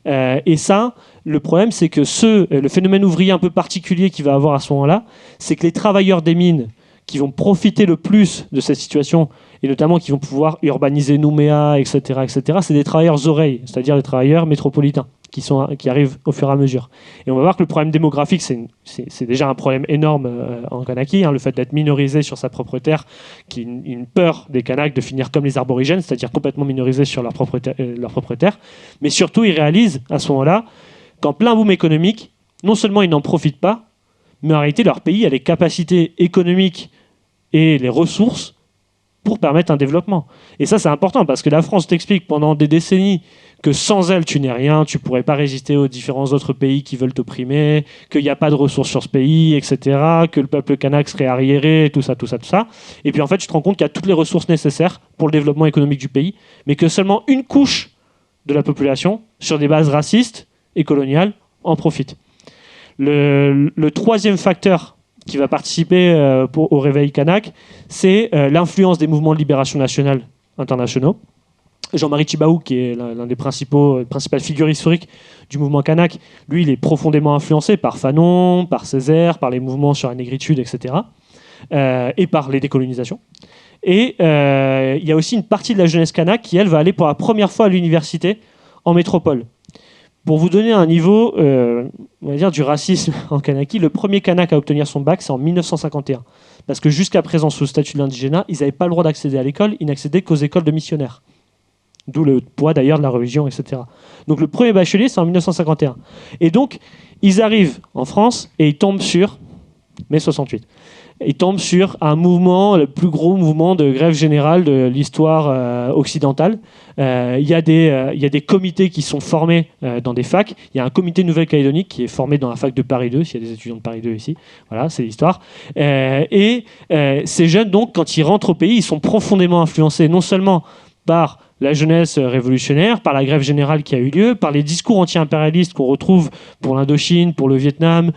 Et ça, le problème, c'est que le phénomène ouvrier un peu particulier qu'il va avoir à ce moment-là, c'est que les travailleurs des mines qui vont profiter le plus de cette situation, et notamment qui vont pouvoir urbaniser Nouméa, etc., c'est des travailleurs oreilles, c'est-à-dire des travailleurs métropolitains qui arrivent au fur et à mesure. Et on va voir que le problème démographique, c'est déjà un problème énorme en Kanaki, le fait d'être minorisé sur sa propre terre, qui est une peur des Kanaks de finir comme les aborigènes, c'est-à-dire complètement minorisés sur leur propre terre. Mais surtout, ils réalisent à ce moment-là qu'en plein boom économique, non seulement ils n'en profitent pas, mais en réalité, leur pays a les capacités économiques et les ressources pour permettre un développement. Et ça, c'est important, parce que la France t'explique pendant des décennies que sans elle, tu n'es rien, tu ne pourrais pas résister aux différents autres pays qui veulent t'opprimer, qu'il n'y a pas de ressources sur ce pays, etc., que le peuple kanak serait arriéré, tout ça. Et puis en fait, tu te rends compte qu'il y a toutes les ressources nécessaires pour le développement économique du pays, mais que seulement une couche de la population, sur des bases racistes et coloniales, en profite. Le troisième facteur qui va participer au réveil kanak, c'est l'influence des mouvements de libération nationale internationaux. Jean-Marie Tjibaou, qui est l'un des principales figures historiques du mouvement kanak, lui, il est profondément influencé par Fanon, par Césaire, par les mouvements sur la négritude, etc., et par les décolonisations. Et il y a aussi une partie de la jeunesse kanak qui, elle, va aller pour la première fois à l'université en métropole. Pour vous donner un niveau, on va dire, du racisme en Kanaki, le premier Kanak à obtenir son bac, c'est en 1951. Parce que jusqu'à présent, sous le statut de l'indigénat, ils n'avaient pas le droit d'accéder à l'école, ils n'accédaient qu'aux écoles de missionnaires. D'où le poids d'ailleurs de la religion, etc. Donc le premier bachelier, c'est en 1951. Et donc, ils arrivent en France et ils tombent sur mai 68. Ils tombent sur un mouvement, le plus gros mouvement de grève générale de l'histoire occidentale. Il y a des comités qui sont formés dans des facs. Il y a un comité Nouvelle-Calédonie qui est formé dans la fac de Paris 2, s'il y a des étudiants de Paris 2 ici. Voilà, c'est l'histoire. Ces jeunes, donc, quand ils rentrent au pays, ils sont profondément influencés non seulement par la jeunesse révolutionnaire, par la grève générale qui a eu lieu, par les discours anti-impérialistes qu'on retrouve pour l'Indochine, pour le Vietnam,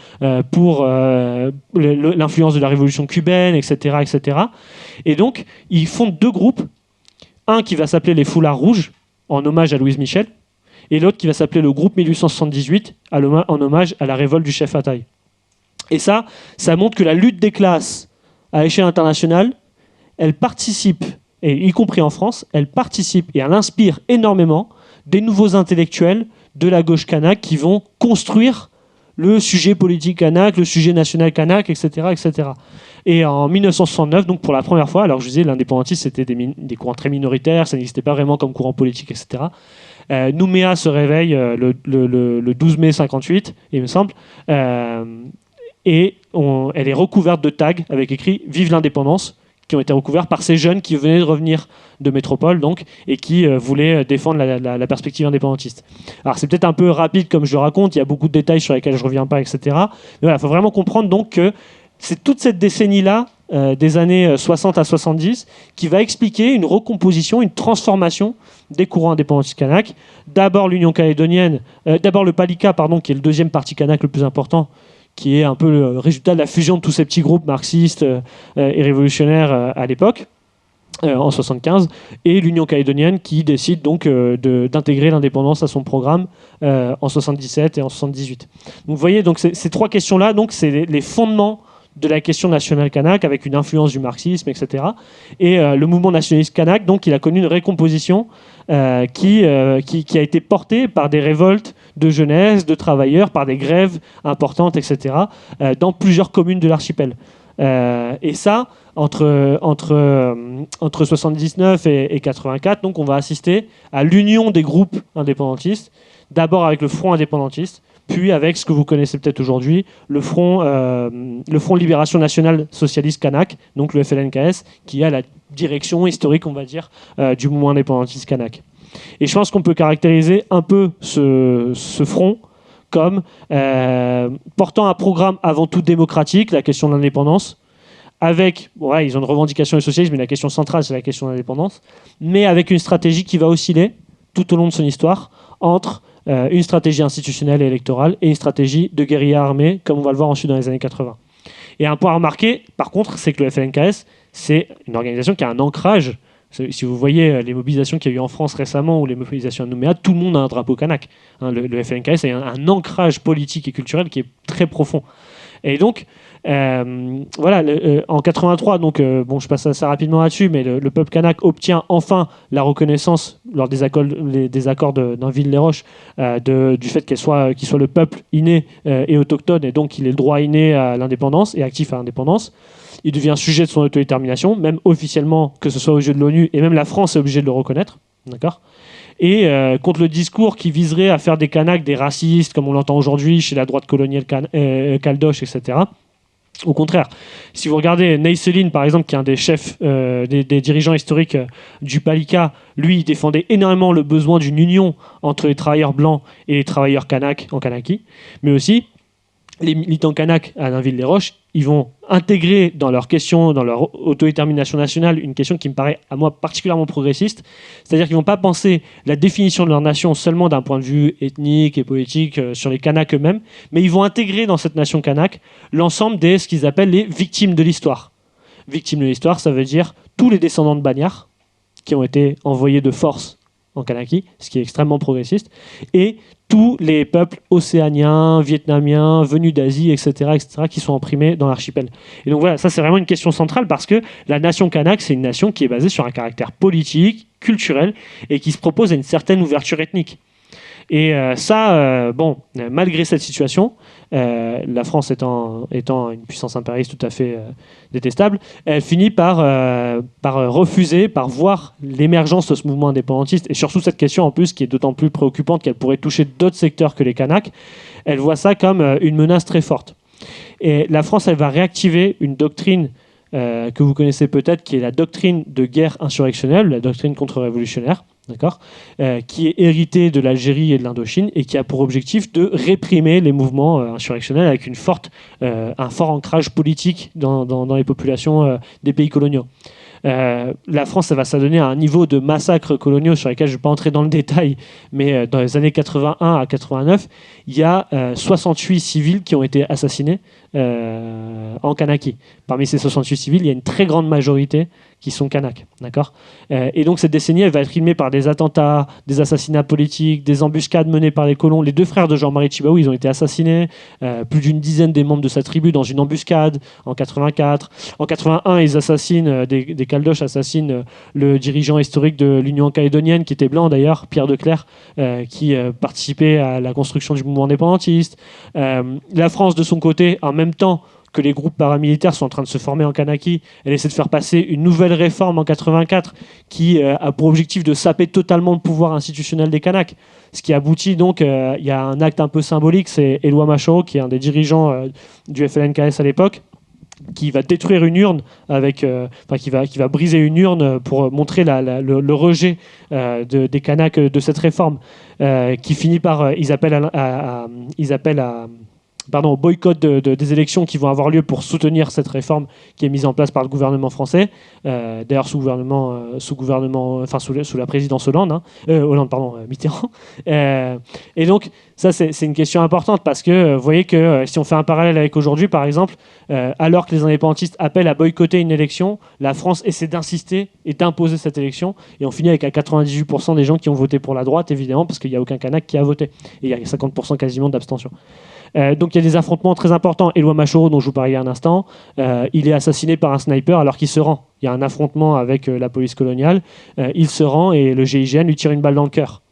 pour l'influence de la révolution cubaine, etc., etc. Et donc, ils fondent deux groupes. Un qui va s'appeler les Foulards Rouges, en hommage à Louise Michel, et l'autre qui va s'appeler le groupe 1878, en hommage à la révolte du chef Ataï. Et ça montre que la lutte des classes à échelle internationale, elle participe, et y compris en France, elle participe et elle inspire énormément des nouveaux intellectuels de la gauche kanak qui vont construire le sujet politique kanak, le sujet national kanak, etc., etc. Et en 1969, donc pour la première fois, alors je disais l'indépendantisme c'était des courants très minoritaires, ça n'existait pas vraiment comme courant politique, etc. Nouméa se réveille le 12 mai 58, il me semble, et elle est recouverte de tags avec écrit « Vive l'indépendance », qui ont été recouverts par ces jeunes qui venaient de revenir de métropole donc, et qui voulaient défendre la perspective indépendantiste. Alors c'est peut-être un peu rapide comme je le raconte, il y a beaucoup de détails sur lesquels je ne reviens pas, etc. Mais voilà, il faut vraiment comprendre donc que c'est toute cette décennie-là, des années 60 à 70, qui va expliquer une recomposition, une transformation des courants indépendantistes kanak. D'abord l'Union calédonienne, d'abord le Palika, qui est le deuxième parti kanak le plus important, qui est un peu le résultat de la fusion de tous ces petits groupes marxistes et révolutionnaires à l'époque, en 75, et l'Union calédonienne qui décide donc d'intégrer l'indépendance à son programme en 77 et en 78. Donc vous voyez, donc ces trois questions-là, donc c'est les fondements de la question nationale kanak avec une influence du marxisme, etc. Et le mouvement nationaliste kanak, donc, il a connu une récomposition qui a été portée par des révoltes de jeunesse, de travailleurs, par des grèves importantes, etc., dans plusieurs communes de l'archipel. Et ça, entre 79 et 84, donc, on va assister à l'union des groupes indépendantistes, d'abord avec le Front indépendantiste, puis avec ce que vous connaissez peut-être aujourd'hui, le Front Libération Nationale Socialiste Kanak, donc le FLNKS, qui a la direction historique, on va dire, du mouvement indépendantiste kanak. Et je pense qu'on peut caractériser un peu ce front comme portant un programme avant tout démocratique, la question de l'indépendance, avec, ils ont une revendication socialiste, mais la question centrale, c'est la question de l'indépendance, mais avec une stratégie qui va osciller tout au long de son histoire entre une stratégie institutionnelle et électorale et une stratégie de guérilla armée, comme on va le voir ensuite dans les années 80. Et un point à remarquer, par contre, c'est que le FLNKS, c'est une organisation qui a un ancrage. Si vous voyez les mobilisations qu'il y a eu en France récemment ou les mobilisations à Nouméa, tout le monde a un drapeau kanak. Le FLNKS a un ancrage politique et culturel qui est très profond. Et donc, en 83, donc, je passe assez rapidement là-dessus, mais le peuple kanak obtient enfin la reconnaissance lors des accords d'Anville-les-Roches du fait qu'il soit le peuple inné et autochtone, et donc qu'il ait le droit inné à l'indépendance et actif à l'indépendance. Il devient sujet de son autodétermination, même officiellement, que ce soit aux yeux de l'ONU, et même la France est obligée de le reconnaître. D'accord ? Et contre le discours qui viserait à faire des Kanaks des racistes, comme on l'entend aujourd'hui chez la droite coloniale caldoche, etc. Au contraire, si vous regardez Neyseline, par exemple, qui est un des chefs, des dirigeants historiques du Palika, lui, il défendait énormément le besoin d'une union entre les travailleurs blancs et les travailleurs kanaks en Kanaki, mais aussi les militants kanaks à Nainville-les-Roches, ils vont intégrer dans leur question, dans leur autodétermination nationale, une question qui me paraît à moi particulièrement progressiste, c'est-à-dire qu'ils ne vont pas penser la définition de leur nation seulement d'un point de vue ethnique et politique sur les Kanaks eux-mêmes, mais ils vont intégrer dans cette nation kanak l'ensemble de ce qu'ils appellent les victimes de l'histoire. Victimes de l'histoire, ça veut dire tous les descendants de Bagnard qui ont été envoyés de force en Kanaki, ce qui est extrêmement progressiste, et tous les peuples océaniens, vietnamiens, venus d'Asie, etc., qui sont opprimés dans l'archipel. Et donc voilà, ça c'est vraiment une question centrale parce que la nation kanak, c'est une nation qui est basée sur un caractère politique, culturel, et qui se propose à une certaine ouverture ethnique. Et malgré cette situation, la France étant une puissance impérialiste tout à fait détestable, elle finit par refuser, par voir l'émergence de ce mouvement indépendantiste, et surtout cette question en plus qui est d'autant plus préoccupante qu'elle pourrait toucher d'autres secteurs que les Kanaks, elle voit ça comme une menace très forte. Et la France, elle va réactiver une doctrine que vous connaissez peut-être, qui est la doctrine de guerre insurrectionnelle, la doctrine contre-révolutionnaire, d'accord, qui est héritée de l'Algérie et de l'Indochine et qui a pour objectif de réprimer les mouvements insurrectionnels avec un fort ancrage politique dans les populations des pays coloniaux. La France, ça va s'adonner à un niveau de massacres coloniaux sur lesquels je ne vais pas entrer dans le détail, mais dans les années 81 à 89, il y a 68 civils qui ont été assassinés en Kanaki. Parmi ces 68 civils, il y a une très grande majorité qui sont Kanaks, d'accord. Et donc cette décennie, elle va être rythmée par des attentats, des assassinats politiques, des embuscades menées par les colons. Les deux frères de Jean-Marie Tjibaou, ils ont été assassinés, plus d'une dizaine des membres de sa tribu dans une embuscade en 84. En 81, ils assassinent, des Caldoches assassinent le dirigeant historique de l'Union calédonienne, qui était blanc d'ailleurs, Pierre Declercq, qui participait à la construction du mouvement indépendantiste. La France, de son côté, en même temps que les groupes paramilitaires sont en train de se former en Kanaki, elle essaie de faire passer une nouvelle réforme en 84 qui a pour objectif de saper totalement le pouvoir institutionnel des Kanaks. Ce qui aboutit donc, il y a un acte un peu symbolique, c'est Éloi Machoro, qui est un des dirigeants du FLNKS à l'époque, qui va détruire une urne qui va briser une urne pour montrer le rejet des Kanaks de cette réforme, qui finit par ils appellent au boycott des élections qui vont avoir lieu pour soutenir cette réforme qui est mise en place par le gouvernement français, d'ailleurs sous la présidence Hollande, Mitterrand. Et donc ça c'est une question importante parce que vous voyez que si on fait un parallèle avec aujourd'hui par exemple, alors que les indépendantistes appellent à boycotter une élection, la France essaie d'insister et d'imposer cette élection, et on finit avec à 98% des gens qui ont voté pour la droite, évidemment, parce qu'il n'y a aucun Kanak qui a voté, et il y a 50% quasiment d'abstention. Donc il y a des affrontements très importants. Éloi Machoro, dont je vous parlais il y a un instant, il est assassiné par un sniper alors qu'il se rend. Il y a un affrontement avec la police coloniale, il se rend et le GIGN lui tire une balle dans le cœur.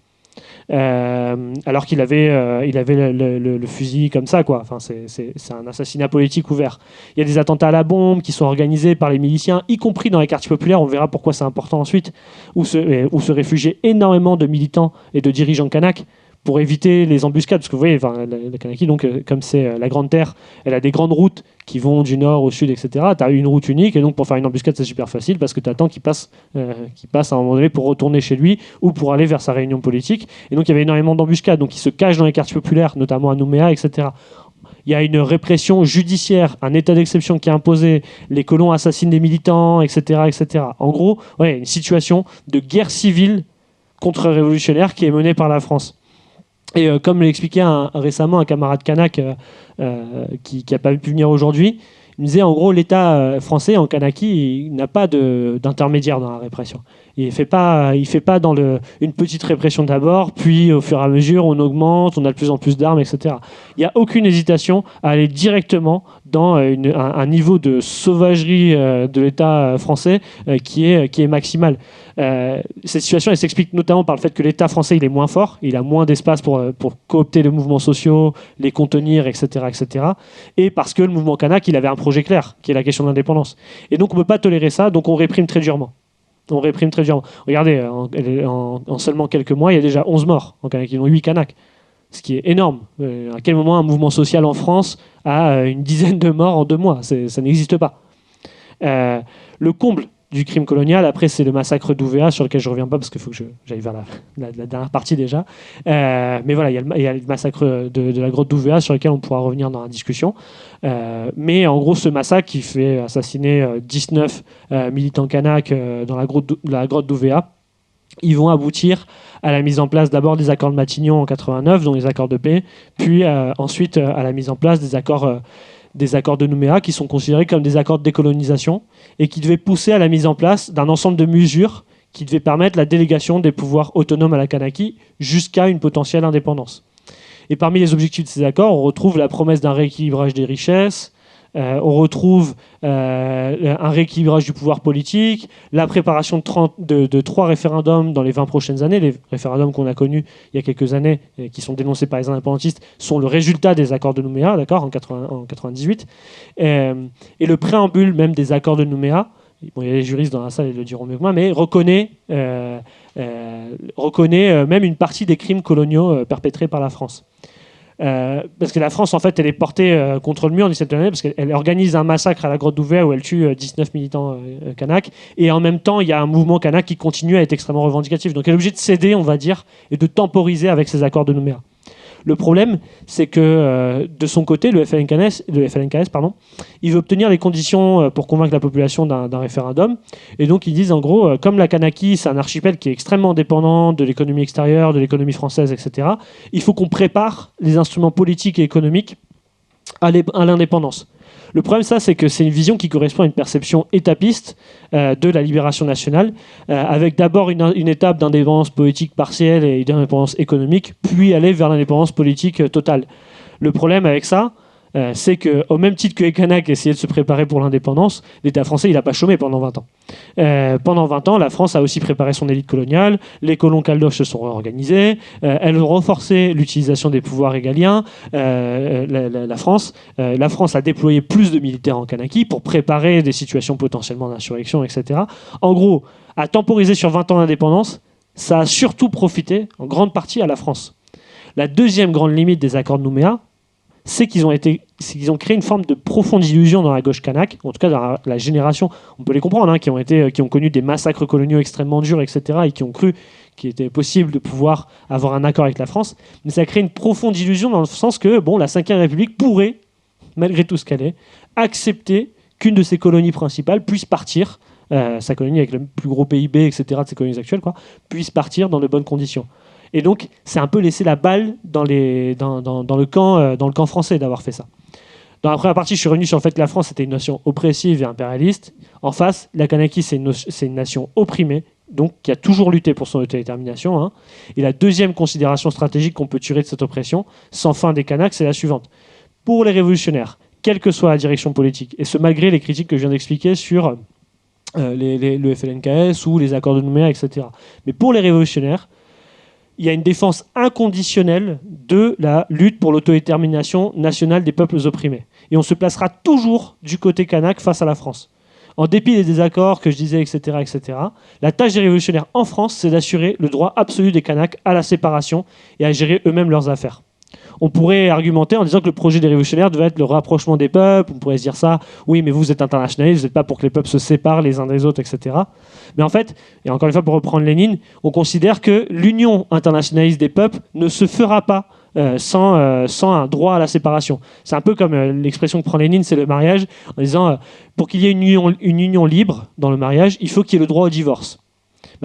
Alors qu'il avait le fusil comme ça, quoi. Enfin, c'est un assassinat politique ouvert. Il y a des attentats à la bombe qui sont organisés par les miliciens, y compris dans les quartiers populaires. On verra pourquoi c'est important ensuite, où se réfugiaient énormément de militants et de dirigeants kanaks pour éviter les embuscades, parce que vous voyez, la Kanaki, donc, comme c'est la Grande Terre, elle a des grandes routes qui vont du nord au sud, etc. Tu as une route unique, et donc pour faire une embuscade, c'est super facile, parce que tu attends qu'il passe à un moment donné pour retourner chez lui, ou pour aller vers sa réunion politique. Et donc il y avait énormément d'embuscades, donc ils se cachent dans les quartiers populaires, notamment à Nouméa, etc. Il y a une répression judiciaire, un état d'exception qui est imposé, les colons assassinent des militants, etc. etc. En gros, une situation de guerre civile contre-révolutionnaire qui est menée par la France. Et comme l'expliquait récemment un camarade kanak qui n'a pas pu venir aujourd'hui, il me disait en gros l'État français en Kanaki il n'a pas d'intermédiaire dans la répression. Il fait pas dans une petite répression d'abord, puis au fur et à mesure on augmente, on a de plus en plus d'armes, etc. Il n'y a aucune hésitation à aller directement dans un niveau de sauvagerie de l'État français qui est maximal. Cette situation elle s'explique notamment par le fait que l'État français il est moins fort, il a moins d'espace pour coopter les mouvements sociaux, les contenir, etc., etc. Et parce que le mouvement kanak il avait un projet clair, qui est la question de l'indépendance. Et donc on ne peut pas tolérer ça, donc on réprime très durement. Regardez, en seulement quelques mois, il y a déjà 11 morts en Kanaki, dont 8 Kanaks. Ce qui est énorme. À quel moment un mouvement social en France a une dizaine de morts en 2 mois ? Ça n'existe pas. Le comble du crime colonial, après, c'est le massacre d'Ouvéa, sur lequel je ne reviens pas parce qu'il faut que j'aille vers la dernière partie déjà. Mais voilà, il y a le massacre de la grotte d'Ouvéa, sur lequel on pourra revenir dans la discussion. Mais en gros, ce massacre qui fait assassiner 19 militants kanaks dans la grotte d'Ouvéa, ils vont aboutir à la mise en place d'abord des accords de Matignon en 89, dont les accords de paix, puis ensuite à la mise en place des accords de Nouméa, qui sont considérés comme des accords de décolonisation et qui devaient pousser à la mise en place d'un ensemble de mesures qui devait permettre la délégation des pouvoirs autonomes à la Kanaki jusqu'à une potentielle indépendance. Et parmi les objectifs de ces accords, on retrouve la promesse d'un rééquilibrage des richesses, on retrouve un rééquilibrage du pouvoir politique, la préparation de 3 référendums dans les 20 prochaines années. Les référendums qu'on a connus il y a quelques années, qui sont dénoncés par les indépendantistes, sont le résultat des accords de Nouméa, d'accord, en 1998. Et le préambule même des accords de Nouméa, bon, il y a des juristes dans la salle, ils le diront mieux que moi, mais reconnaît même une partie des crimes coloniaux perpétrés par la France. Parce que la France, en fait, elle est portée contre le mur en 17 années, parce qu'elle organise un massacre à la grotte d'Ouvert où elle tue 19 militants kanaks, et en même temps, il y a un mouvement kanak qui continue à être extrêmement revendicatif. Donc elle est obligée de céder, on va dire, et de temporiser avec ces accords de Nouméa. Le problème, c'est que de son côté, le FLNKS, il veut obtenir les conditions pour convaincre la population d'un référendum. Et donc, ils disent en gros, comme la Kanaki, c'est un archipel qui est extrêmement dépendant de l'économie extérieure, de l'économie française, etc., il faut qu'on prépare les instruments politiques et économiques à l'indépendance. Le problème, c'est que c'est une vision qui correspond à une perception étapiste de la libération nationale, avec d'abord une étape d'indépendance politique partielle et d'indépendance économique, puis aller vers l'indépendance politique totale. Le problème avec ça, c'est qu'au même titre que les Kanaks essayaient de se préparer pour l'indépendance, l'État français il n'a pas chômé pendant 20 ans. Pendant 20 ans, la France a aussi préparé son élite coloniale, les colons caldoches se sont réorganisés, elles ont renforcé l'utilisation des pouvoirs régaliens. La France a déployé plus de militaires en Kanaki pour préparer des situations potentiellement d'insurrection, etc. En gros, à temporiser sur 20 ans d'indépendance, ça a surtout profité en grande partie à la France. La deuxième grande limite des accords de Nouméa, c'est qu'ils ont créé une forme de profonde illusion dans la gauche kanak, en tout cas dans la génération, on peut les comprendre, hein, qui ont connu des massacres coloniaux extrêmement durs, etc., et qui ont cru qu'il était possible de pouvoir avoir un accord avec la France. Mais ça a créé une profonde illusion dans le sens que la Ve République pourrait, malgré tout ce qu'elle est, accepter qu'une de ses colonies principales puisse partir, sa colonie avec le plus gros PIB, etc., de ses colonies actuelles, puisse partir dans de bonnes conditions. Et donc, c'est un peu laisser la balle dans le camp français d'avoir fait ça. Dans la première partie, je suis revenu sur le fait que la France était une nation oppressive et impérialiste. En face, la Kanaki, c'est une nation opprimée, donc qui a toujours lutté pour son autodétermination. Hein. Et la deuxième considération stratégique qu'on peut tirer de cette oppression, sans fin des Kanaks, c'est la suivante. Pour les révolutionnaires, quelle que soit la direction politique, et ce malgré les critiques que je viens d'expliquer sur le FLNKS ou les accords de Nouméa, etc. Mais pour les révolutionnaires, il y a une défense inconditionnelle de la lutte pour l'autodétermination nationale des peuples opprimés. Et on se placera toujours du côté kanak face à la France. En dépit des désaccords que je disais, etc., etc., la tâche des révolutionnaires en France, c'est d'assurer le droit absolu des Kanaks à la séparation et à gérer eux-mêmes leurs affaires. On pourrait argumenter en disant que le projet des révolutionnaires devait être le rapprochement des peuples. On pourrait se dire ça, oui, mais vous êtes internationalistes, vous n'êtes pas pour que les peuples se séparent les uns des autres, etc. Mais en fait, et encore une fois pour reprendre Lénine, on considère que l'union internationaliste des peuples ne se fera pas sans un droit à la séparation. C'est un peu comme l'expression que prend Lénine, c'est le mariage, en disant pour qu'il y ait une union libre dans le mariage, il faut qu'il y ait le droit au divorce.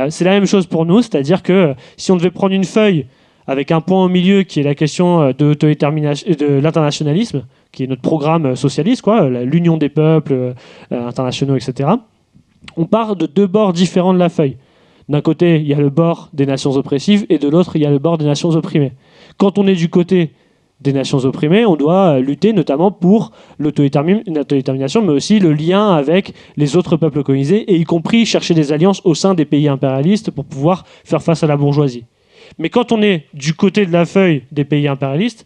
C'est la même chose pour nous, c'est-à-dire que si on devait prendre une feuille avec un point au milieu qui est la question de l'internationalisme, qui est notre programme socialiste, l'union des peuples internationaux, etc. On part de 2 bords différents de la feuille. D'un côté, il y a le bord des nations oppressives, et de l'autre, il y a le bord des nations opprimées. Quand on est du côté des nations opprimées, on doit lutter notamment pour l'autodétermination, mais aussi le lien avec les autres peuples colonisés, et y compris chercher des alliances au sein des pays impérialistes pour pouvoir faire face à la bourgeoisie. Mais quand on est du côté de la feuille des pays impérialistes,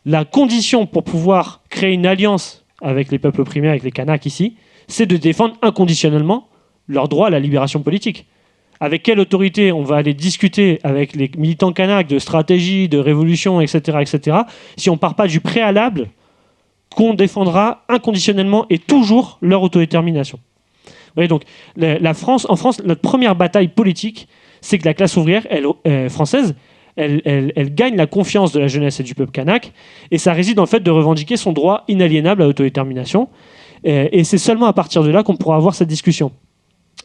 la condition pour pouvoir créer une alliance avec les peuples opprimés, avec les Kanaks ici, c'est de défendre inconditionnellement leur droit à la libération politique. Avec quelle autorité on va aller discuter avec les militants Kanaks de stratégie, de révolution, etc., etc., si on ne part pas du préalable qu'on défendra inconditionnellement et toujours leur autodétermination. Vous voyez, donc, en France, notre première bataille politique, c'est que la classe ouvrière française, elle gagne la confiance de la jeunesse et du peuple kanak, et ça réside dans le fait de revendiquer son droit inaliénable à l'autodétermination. Et c'est seulement à partir de là qu'on pourra avoir cette discussion.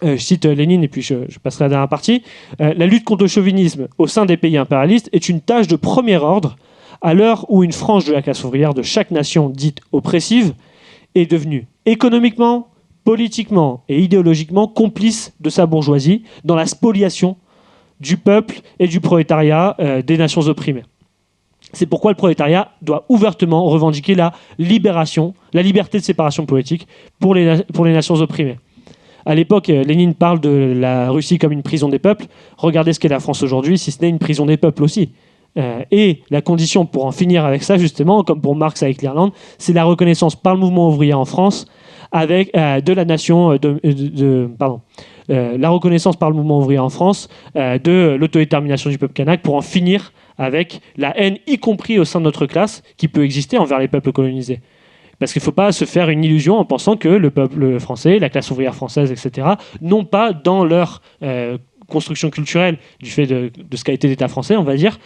Je cite Lénine, et puis je passerai à la dernière partie. La lutte contre le chauvinisme au sein des pays impérialistes est une tâche de premier ordre, à l'heure où une frange de la classe ouvrière de chaque nation dite oppressive est devenue économiquement, politiquement et idéologiquement complice de sa bourgeoisie dans la spoliation du peuple et du prolétariat des nations opprimées. C'est pourquoi le prolétariat doit ouvertement revendiquer la libération, la liberté de séparation politique pour les nations opprimées. À l'époque, Lénine parle de la Russie comme une prison des peuples. Regardez ce qu'est la France aujourd'hui, si ce n'est une prison des peuples aussi. Et la condition pour en finir avec ça, justement, comme pour Marx avec l'Irlande, c'est la reconnaissance par le mouvement ouvrier en France avec, de la nation... la reconnaissance par le mouvement ouvrier en France de l'autodétermination du peuple kanak pour en finir avec la haine, y compris au sein de notre classe, qui peut exister envers les peuples colonisés. Parce qu'il ne faut pas se faire une illusion en pensant que le peuple français, la classe ouvrière française, etc., n'ont pas dans leur construction culturelle, du fait de ce qu'a été l'État français, on va dire,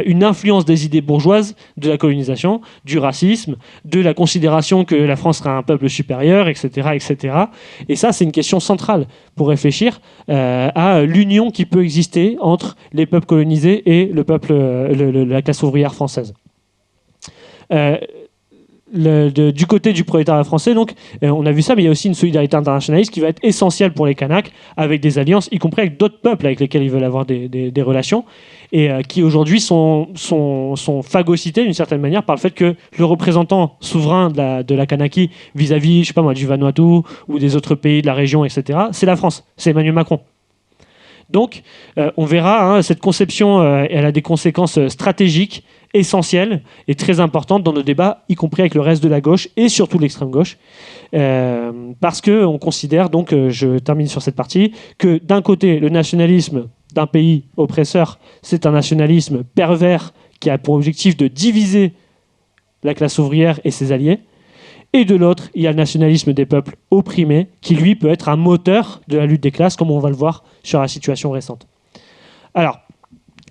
une influence des idées bourgeoises de la colonisation, du racisme, de la considération que la France sera un peuple supérieur, etc., etc. Et ça, c'est une question centrale pour réfléchir à l'union qui peut exister entre les peuples colonisés et le peuple, la classe ouvrière française. Du côté du prolétariat français, donc, on a vu ça, mais il y a aussi une solidarité internationaliste qui va être essentielle pour les Kanaks, avec des alliances, y compris avec d'autres peuples avec lesquels ils veulent avoir des relations, et qui aujourd'hui sont phagocytés d'une certaine manière par le fait que le représentant souverain de la Kanaki vis-à-vis, je sais pas moi, du Vanuatu ou des autres pays de la région, etc., c'est la France, c'est Emmanuel Macron. Donc, on verra, cette conception, elle a des conséquences stratégiques, essentielles et très importantes dans nos débats, y compris avec le reste de la gauche et surtout l'extrême gauche, parce qu'on considère, donc je termine sur cette partie, que d'un côté, le nationalisme d'un pays oppresseur, c'est un nationalisme pervers qui a pour objectif de diviser la classe ouvrière et ses alliés, et de l'autre, il y a le nationalisme des peuples opprimés, qui lui peut être un moteur de la lutte des classes, comme on va le voir sur la situation récente. Alors,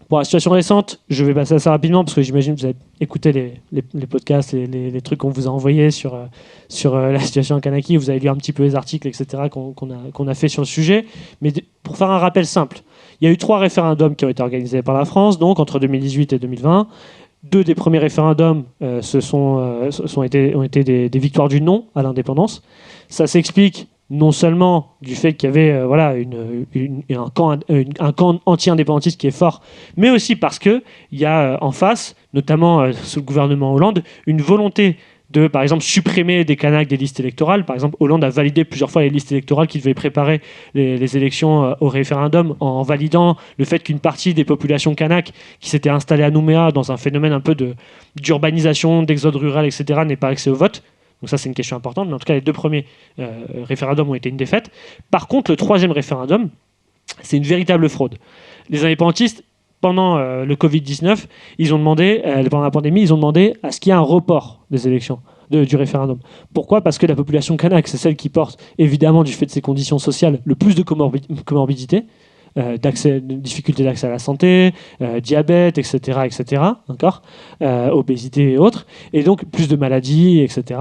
pour la situation récente, je vais passer assez rapidement, parce que j'imagine que vous avez écouté les podcasts et les trucs qu'on vous a envoyés sur la situation en Kanaki, vous avez lu un petit peu les articles, etc., qu'on a fait sur le sujet. Mais pour faire un rappel simple, il y a eu 3 référendums qui ont été organisés par la France, donc entre 2018 et 2020. 2 des premiers référendums ont été des victoires du non à l'indépendance. Ça s'explique non seulement du fait qu'il y avait un camp anti-indépendantiste qui est fort, mais aussi parce qu'il y a en face, notamment sous le gouvernement Hollande, une volonté de, par exemple, supprimer des Kanaks des listes électorales. Par exemple, Hollande a validé plusieurs fois les listes électorales qui devaient préparer les élections au référendum en validant le fait qu'une partie des populations Kanaks qui s'étaient installées à Nouméa dans un phénomène un peu d'urbanisation, d'exode rural, etc., n'aient pas accès au vote. Donc ça, c'est une question importante. Mais en tout cas, les 2 premiers référendums ont été une défaite. Par contre, le 3e référendum, c'est une véritable fraude. Les indépendantistes, pendant le Covid-19, ils ont demandé, pendant la pandémie, ils ont demandé à ce qu'il y ait un report des élections, du référendum. Pourquoi ? Parce que la population kanak, c'est celle qui porte, évidemment, du fait de ses conditions sociales, le plus de comorbidités, de difficultés d'accès à la santé, diabète, etc., encore, obésité et autres, et donc plus de maladies, etc.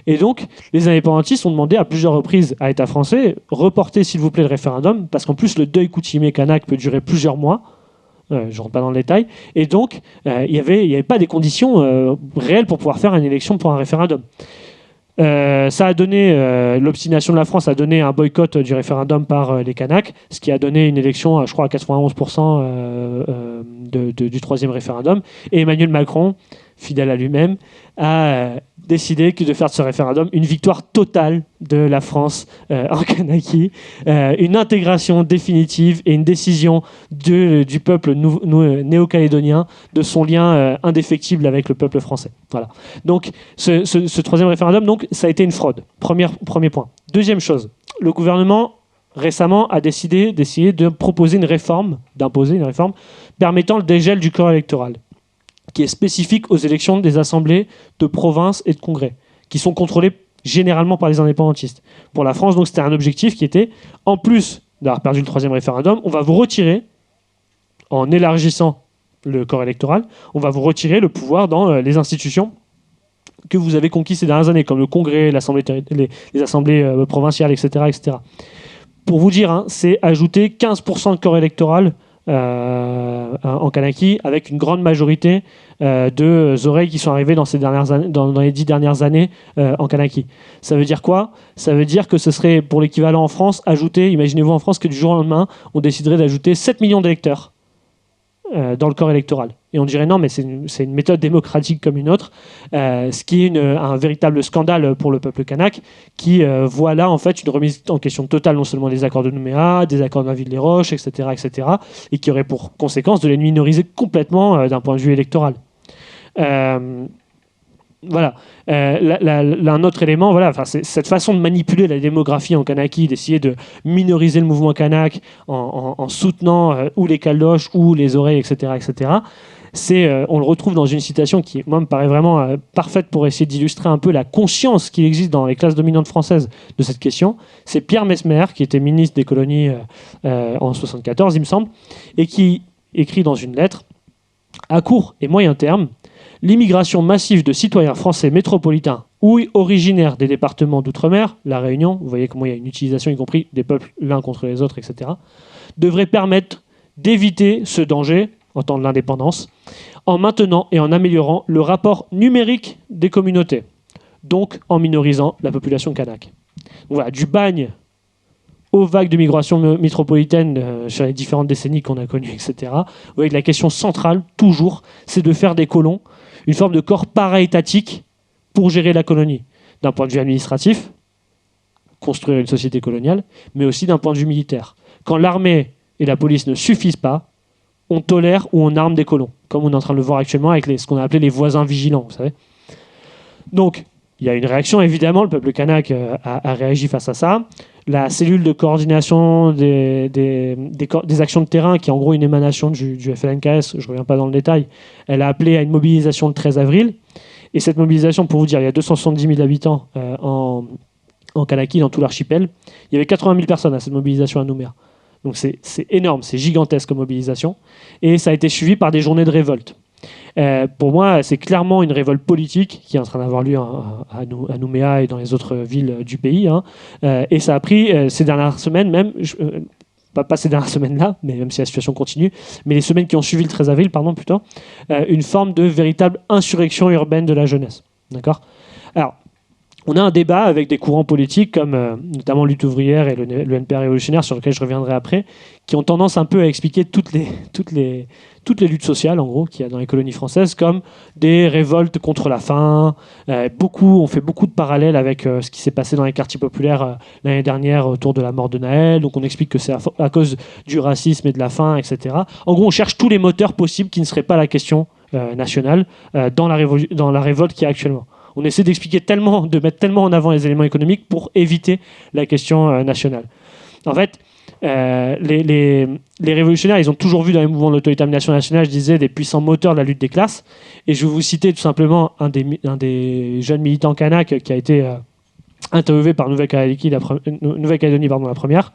Et donc, les indépendantistes ont demandé à plusieurs reprises à l'État français, reportez s'il vous plaît le référendum, parce qu'en plus, le deuil coutumier kanak peut durer plusieurs mois. Je ne rentre pas dans le détail. Et donc, il n'y avait pas des conditions réelles pour pouvoir faire une élection pour un référendum. Ça a donné, l'obstination de la France a donné un boycott du référendum par les Kanaks, ce qui a donné une élection, je crois, à 91% du 3e référendum. Et Emmanuel Macron, fidèle à lui-même, a décidé de faire de ce référendum une victoire totale de la France en Kanaki, une intégration définitive et une décision du peuple néo-calédonien de son lien indéfectible avec le peuple français. Voilà. Donc ce 3e référendum, donc, ça a été une fraude. Premier point. Deuxième chose, le gouvernement récemment a décidé d'imposer une réforme permettant le dégel du corps électoral, qui est spécifique aux élections des assemblées de province et de congrès, qui sont contrôlées généralement par les indépendantistes. Pour la France, donc, c'était un objectif qui était, en plus d'avoir perdu le 3e référendum, on va vous retirer, en élargissant le corps électoral, on va vous retirer le pouvoir dans les institutions que vous avez conquis ces dernières années, comme le congrès, les assemblées provinciales, etc., etc. Pour vous dire, c'est ajouter 15% de corps électoral en Kanaki, avec une grande majorité de oreilles qui sont arrivées dans les 10 dernières années en Kanaki. Ça veut dire quoi? Ça veut dire que ce serait, pour l'équivalent en France, imaginez-vous en France que du jour au lendemain, on déciderait d'ajouter 7 millions d'électeurs dans le corps électoral. Et on dirait non, mais c'est une méthode démocratique comme une autre, ce qui est un véritable scandale pour le peuple kanak, qui voit là en fait une remise en question totale non seulement des accords de Nouméa, des accords de la ville des Roches, etc., et qui aurait pour conséquence de les minoriser complètement d'un point de vue électoral. Voilà. Un autre élément, c'est cette façon de manipuler la démographie en Kanaki, d'essayer de minoriser le mouvement kanak en soutenant ou les caldoches ou les oreilles, etc. On le retrouve dans une citation qui, moi, me paraît vraiment parfaite pour essayer d'illustrer un peu la conscience qu'il existe dans les classes dominantes françaises de cette question. C'est Pierre Messmer, qui était ministre des colonies en 1974, il me semble, et qui écrit dans une lettre « À court et moyen terme, l'immigration massive de citoyens français métropolitains ou originaires des départements d'outre-mer, la Réunion, vous voyez comment il y a une utilisation y compris des peuples l'un contre les autres, etc., devrait permettre d'éviter ce danger en temps de l'indépendance en maintenant et en améliorant le rapport numérique des communautés, donc en minorisant la population kanak. Donc voilà, du bagne aux vagues de migration métropolitaine sur les différentes décennies qu'on a connues, etc. Vous voyez que la question centrale, toujours, c'est de faire des colons une forme de corps para-étatique pour gérer la colonie, d'un point de vue administratif, construire une société coloniale, mais aussi d'un point de vue militaire. Quand l'armée et la police ne suffisent pas, on tolère ou on arme des colons, comme on est en train de le voir actuellement avec ce qu'on a appelé les voisins vigilants, vous savez. Donc, il y a une réaction, évidemment, le peuple kanak a réagi face à ça. La cellule de coordination des actions de terrain, qui est en gros une émanation du FLNKS, je ne reviens pas dans le détail, elle a appelé à une mobilisation le 13 avril. Et cette mobilisation, pour vous dire, il y a 270 000 habitants en Kanaki, dans tout l'archipel. Il y avait 80 000 personnes à cette mobilisation à Nouméa. Donc c'est énorme, c'est gigantesque comme mobilisation. Et ça a été suivi par des journées de révolte. Pour moi, c'est clairement une révolte politique qui est en train d'avoir lieu à Nouméa et dans les autres villes du pays. Et ça a pris ces dernières semaines, même, pas ces dernières semaines-là, mais même si la situation continue, mais les semaines qui ont suivi le 13 avril, plutôt, une forme de véritable insurrection urbaine de la jeunesse. D'accord ? Alors, on a un débat avec des courants politiques comme notamment Lutte ouvrière et le NPR révolutionnaire, sur lequel je reviendrai après, qui ont tendance un peu à expliquer toutes les luttes sociales, en gros, qu'il y a dans les colonies françaises, comme des révoltes contre la faim. On fait beaucoup de parallèles avec ce qui s'est passé dans les quartiers populaires l'année dernière autour de la mort de Naël. Donc on explique que c'est à cause du racisme et de la faim, etc. En gros, on cherche tous les moteurs possibles qui ne seraient pas la question nationale dans la révolte qu'il y a actuellement. On essaie d'expliquer de mettre tellement en avant les éléments économiques pour éviter la question nationale. En fait, les révolutionnaires, ils ont toujours vu dans les mouvements de l'autodétermination nationale, je disais, des puissants moteurs de la lutte des classes. Et je vais vous citer tout simplement un des jeunes militants kanak qui a été interviewé par Nouvelle-Calédonie, la première.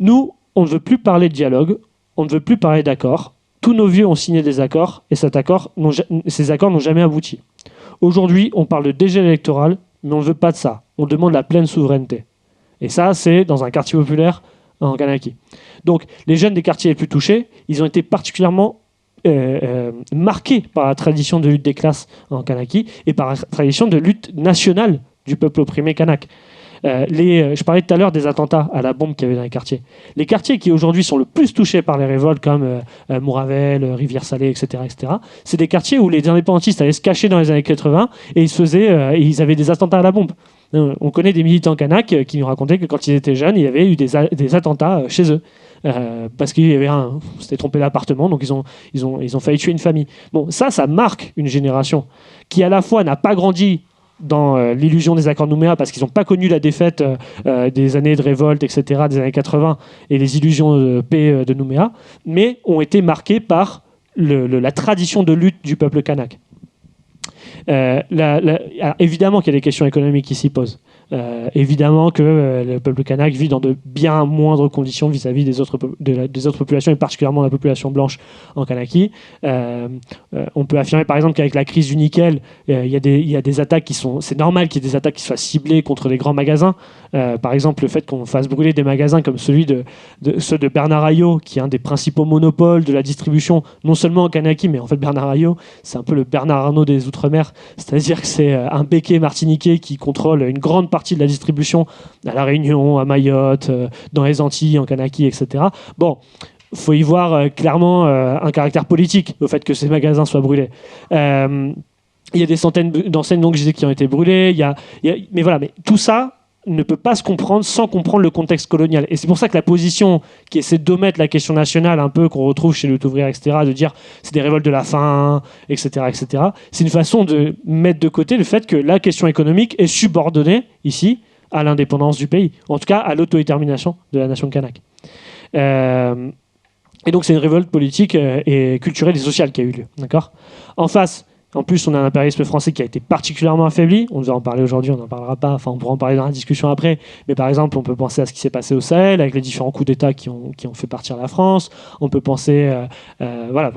Nous, on ne veut plus parler de dialogue, on ne veut plus parler d'accord. Tous nos vieux ont signé des accords et ces accords n'ont jamais abouti. Aujourd'hui, on parle de dégel électoral, mais on ne veut pas de ça. On demande la pleine souveraineté. Et ça, c'est dans un quartier populaire en Kanaki. Donc, les jeunes des quartiers les plus touchés, ils ont été particulièrement marqués par la tradition de lutte des classes en Kanaki et par la tradition de lutte nationale du peuple opprimé kanak. Je parlais tout à l'heure des attentats à la bombe qu'il y avait dans les quartiers. Les quartiers qui aujourd'hui sont le plus touchés par les révoltes, comme Mouravel, Rivière-Salée, etc., c'est des quartiers où les indépendantistes allaient se cacher dans les années 80 et ils avaient des attentats à la bombe. On connaît des militants kanak qui nous racontaient que quand ils étaient jeunes, il y avait eu des attentats chez eux. Parce qu'il y avait s'était trompé d'appartement, donc ils ont failli tuer une famille. Bon, ça marque une génération qui à la fois n'a pas grandi dans l'illusion des accords de Nouméa parce qu'ils n'ont pas connu la défaite des années de révolte, etc., des années 80 et les illusions de paix de Nouméa, mais ont été marqués par la tradition de lutte du peuple kanak. Alors, évidemment qu'il y a des questions économiques qui s'y posent. Évidemment que le peuple kanak vit dans de bien moindres conditions vis-à-vis des autres populations, et particulièrement la population blanche en Kanaki. On peut affirmer par exemple qu'avec la crise du nickel, il y a des attaques qui sont... C'est normal qu'il y ait des attaques qui soient ciblées contre les grands magasins. Par exemple, le fait qu'on fasse brûler des magasins comme ceux de Bernard Ayot, qui est un des principaux monopoles de la distribution, non seulement en Kanaki, mais en fait Bernard Ayot, c'est un peu le Bernard Arnault des Outre-mer, c'est-à-dire que c'est un béquet martiniquais qui contrôle une grande partie de la distribution à La Réunion, à Mayotte, dans les Antilles, en Kanaki, etc. Bon, il faut y voir clairement un caractère politique au fait que ces magasins soient brûlés. Il y a des centaines d'enseignes, donc je disais, qui ont été brûlées. Mais voilà, mais tout ça ne peut pas se comprendre sans comprendre le contexte colonial. Et c'est pour ça que la position qui essaie d'omettre la question nationale, un peu qu'on retrouve chez Lutte ouvrière, etc., de dire c'est des révoltes de la faim, etc., etc., c'est une façon de mettre de côté le fait que la question économique est subordonnée, ici, à l'indépendance du pays, en tout cas à l'autodétermination de la nation kanak. Et donc c'est une révolte politique et culturelle et sociale qui a eu lieu. D'accord ? En face, en plus, on a un impérialisme français qui a été particulièrement affaibli. On devait en parler aujourd'hui, on n'en parlera pas. Enfin, on pourra en parler dans la discussion après. Mais par exemple, on peut penser à ce qui s'est passé au Sahel, avec les différents coups d'État qui ont fait partir la France. On peut penser... voilà,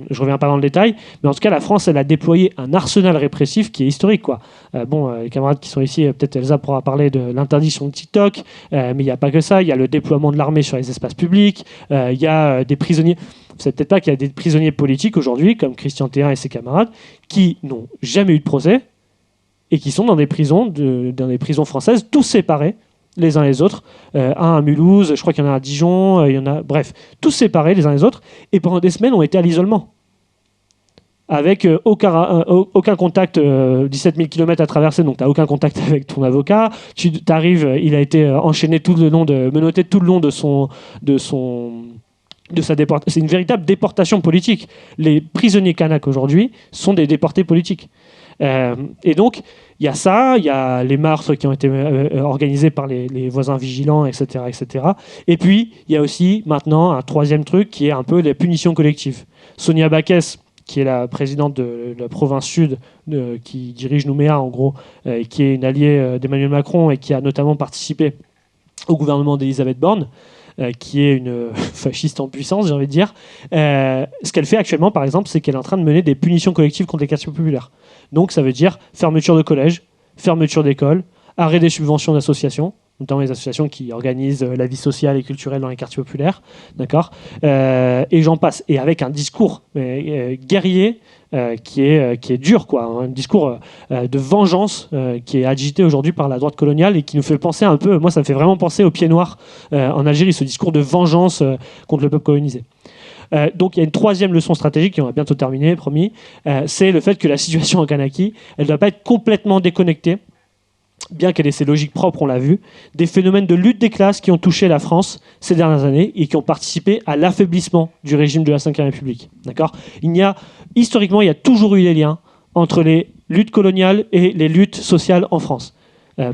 je ne reviens pas dans le détail. Mais en tout cas, la France, elle a déployé un arsenal répressif qui est historique, quoi. Les camarades qui sont ici, peut-être Elsa pourra parler de l'interdiction de TikTok. Mais il n'y a pas que ça. Il y a le déploiement de l'armée sur les espaces publics. Il y a des prisonniers... Vous ne savez peut-être pas qu'il y a des prisonniers politiques aujourd'hui, comme Christian Théin et ses camarades, qui n'ont jamais eu de procès et qui sont dans des prisons françaises, tous séparés les uns les autres. Un à Mulhouse, je crois qu'il y en a à Dijon, il y en a, bref, tous séparés les uns les autres, et pendant des semaines ont été à l'isolement. Avec aucun contact, 17 000 km à traverser, donc tu n'as aucun contact avec ton avocat. Tu arrives, il a été enchaîné menotté tout le long de sa déportation. C'est une véritable déportation politique. Les prisonniers kanaks aujourd'hui sont des déportés politiques. Et donc, il y a ça, il y a les meurtres qui ont été organisés par les voisins vigilants, etc., etc. Et puis, il y a aussi maintenant un troisième truc qui est un peu les punitions collectives. Sonia Backès, qui est la présidente de la province sud, qui dirige Nouméa, en gros, qui est une alliée d'Emmanuel Macron et qui a notamment participé au gouvernement d'Elisabeth Borne, qui est une fasciste en puissance, j'ai envie de dire. Ce qu'elle fait actuellement, par exemple, c'est qu'elle est en train de mener des punitions collectives contre les quartiers populaires. Donc ça veut dire fermeture de collèges, fermeture d'écoles, arrêt des subventions d'associations, notamment les associations qui organisent la vie sociale et culturelle dans les quartiers populaires, d'accord, et j'en passe. Et avec un discours guerrier qui est dur, quoi, un discours de vengeance qui est agité aujourd'hui par la droite coloniale et qui nous fait penser un peu, moi ça me fait vraiment penser aux Pieds Noirs en Algérie, ce discours de vengeance contre le peuple colonisé. Donc il y a une troisième leçon stratégique, qui on va bientôt terminer, promis, c'est le fait que la situation en Kanaki, elle ne doit pas être complètement déconnectée, bien qu'elle ait ses logiques propres, on l'a vu, des phénomènes de lutte des classes qui ont touché la France ces dernières années et qui ont participé à l'affaiblissement du régime de la Ve République. D'accord ? Historiquement, il y a toujours eu des liens entre les luttes coloniales et les luttes sociales en France.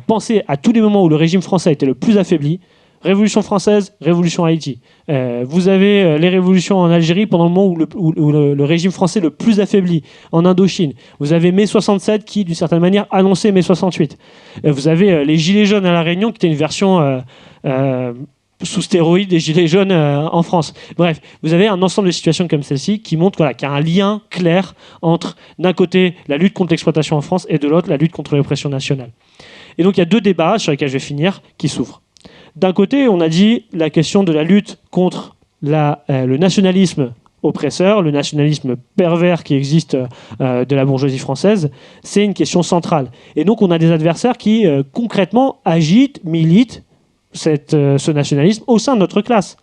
Pensez à tous les moments où le régime français était le plus affaibli. Révolution française, révolution Haïti. Vous avez les révolutions en Algérie pendant le moment où le régime français est le plus affaibli, en Indochine. Vous avez mai 67 qui, d'une certaine manière, annonçait mai 68. Vous avez les Gilets jaunes à La Réunion, qui était une version sous stéroïdes des Gilets jaunes en France. Bref, vous avez un ensemble de situations comme celle-ci qui montrent qu'il y a un lien clair entre, d'un côté, la lutte contre l'exploitation en France et de l'autre, la lutte contre l'oppression nationale. Et donc, il y a deux débats sur lesquels je vais finir qui s'ouvrent. D'un côté, on a dit la question de la lutte contre le nationalisme oppresseur, le nationalisme pervers qui existe de la bourgeoisie française, c'est une question centrale. Et donc, on a des adversaires qui, concrètement, agitent, militent ce nationalisme au sein de notre classe.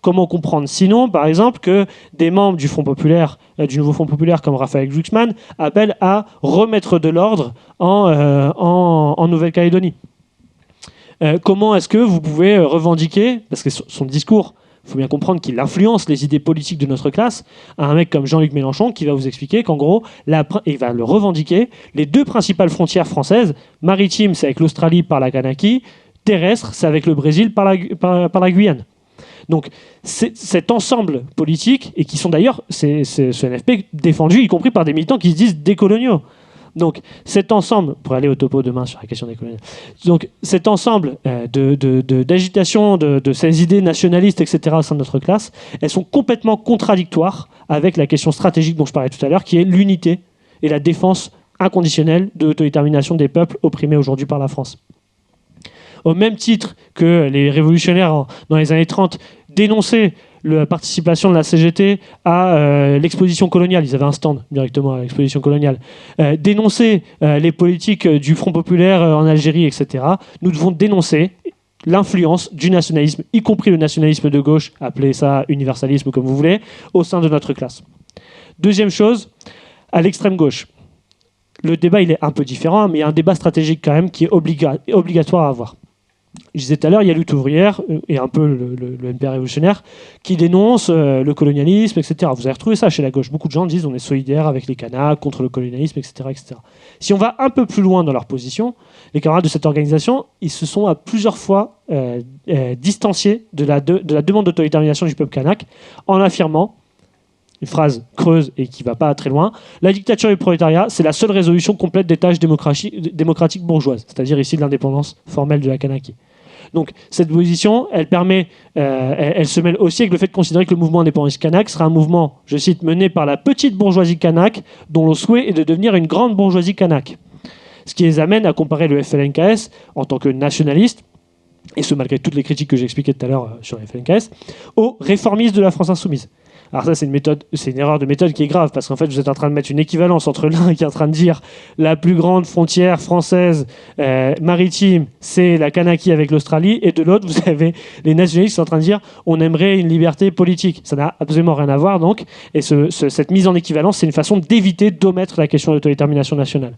Comment comprendre sinon, par exemple, que des membres du Front populaire, du nouveau Front populaire comme Raphaël Glucksmann, appellent à remettre de l'ordre en Nouvelle-Calédonie ? Comment est-ce que vous pouvez revendiquer, parce que son discours, il faut bien comprendre qu'il influence les idées politiques de notre classe, à un mec comme Jean-Luc Mélenchon qui va vous expliquer qu'en gros, il va le revendiquer, les deux principales frontières françaises, maritimes, c'est avec l'Australie par la Kanaki, terrestre, c'est avec le Brésil par la Guyane. Donc cet ensemble politique, et qui sont d'ailleurs, ce NFP défendu, y compris par des militants qui se disent décoloniaux. Donc cet ensemble, pour aller au topo demain sur la question des colonies, donc cet ensemble d'agitation de ces idées nationalistes, etc., au sein de notre classe, elles sont complètement contradictoires avec la question stratégique dont je parlais tout à l'heure, qui est l'unité et la défense inconditionnelle de l'autodétermination des peuples opprimés aujourd'hui par la France. Au même titre que les révolutionnaires dans les années 30 dénonçaient la participation de la CGT à l'exposition coloniale, ils avaient un stand directement à l'exposition coloniale, dénonçaient les politiques du Front populaire en Algérie, etc. Nous devons dénoncer l'influence du nationalisme, y compris le nationalisme de gauche, appelez ça universalisme comme vous voulez, au sein de notre classe. Deuxième chose, à l'extrême gauche. Le débat il est un peu différent, mais il y a un débat stratégique quand même qui est obligatoire à avoir. Je disais tout à l'heure, il y a Lutte ouvrière et un peu le NPR révolutionnaire qui dénonce le colonialisme, etc. Vous avez retrouvé ça chez la gauche. Beaucoup de gens disent on est solidaire avec les Kanaks, contre le colonialisme, etc., etc. Si on va un peu plus loin dans leur position, les camarades de cette organisation, ils se sont à plusieurs fois distanciés de la demande d'autodétermination du peuple kanak en affirmant, une phrase creuse et qui ne va pas très loin, la dictature du prolétariat, c'est la seule résolution complète des tâches démocratiques bourgeoises, c'est-à-dire ici de l'indépendance formelle de la Kanaki. Donc cette position, elle se mêle aussi avec le fait de considérer que le mouvement indépendantiste kanak sera un mouvement, je cite, mené par la petite bourgeoisie kanak, dont le souhait est de devenir une grande bourgeoisie kanak. Ce qui les amène à comparer le FLNKS en tant que nationaliste, et ce malgré toutes les critiques que j'ai expliquées tout à l'heure sur le FLNKS, aux réformistes de la France insoumise. Alors ça, c'est une erreur de méthode qui est grave, parce qu'en fait, vous êtes en train de mettre une équivalence entre l'un qui est en train de dire la plus grande frontière française maritime, c'est la Kanaki avec l'Australie, et de l'autre, vous avez les nationalistes qui sont en train de dire on aimerait une liberté politique. Ça n'a absolument rien à voir, donc. Et cette mise en équivalence, c'est une façon d'éviter d'omettre la question de l'autodétermination nationale.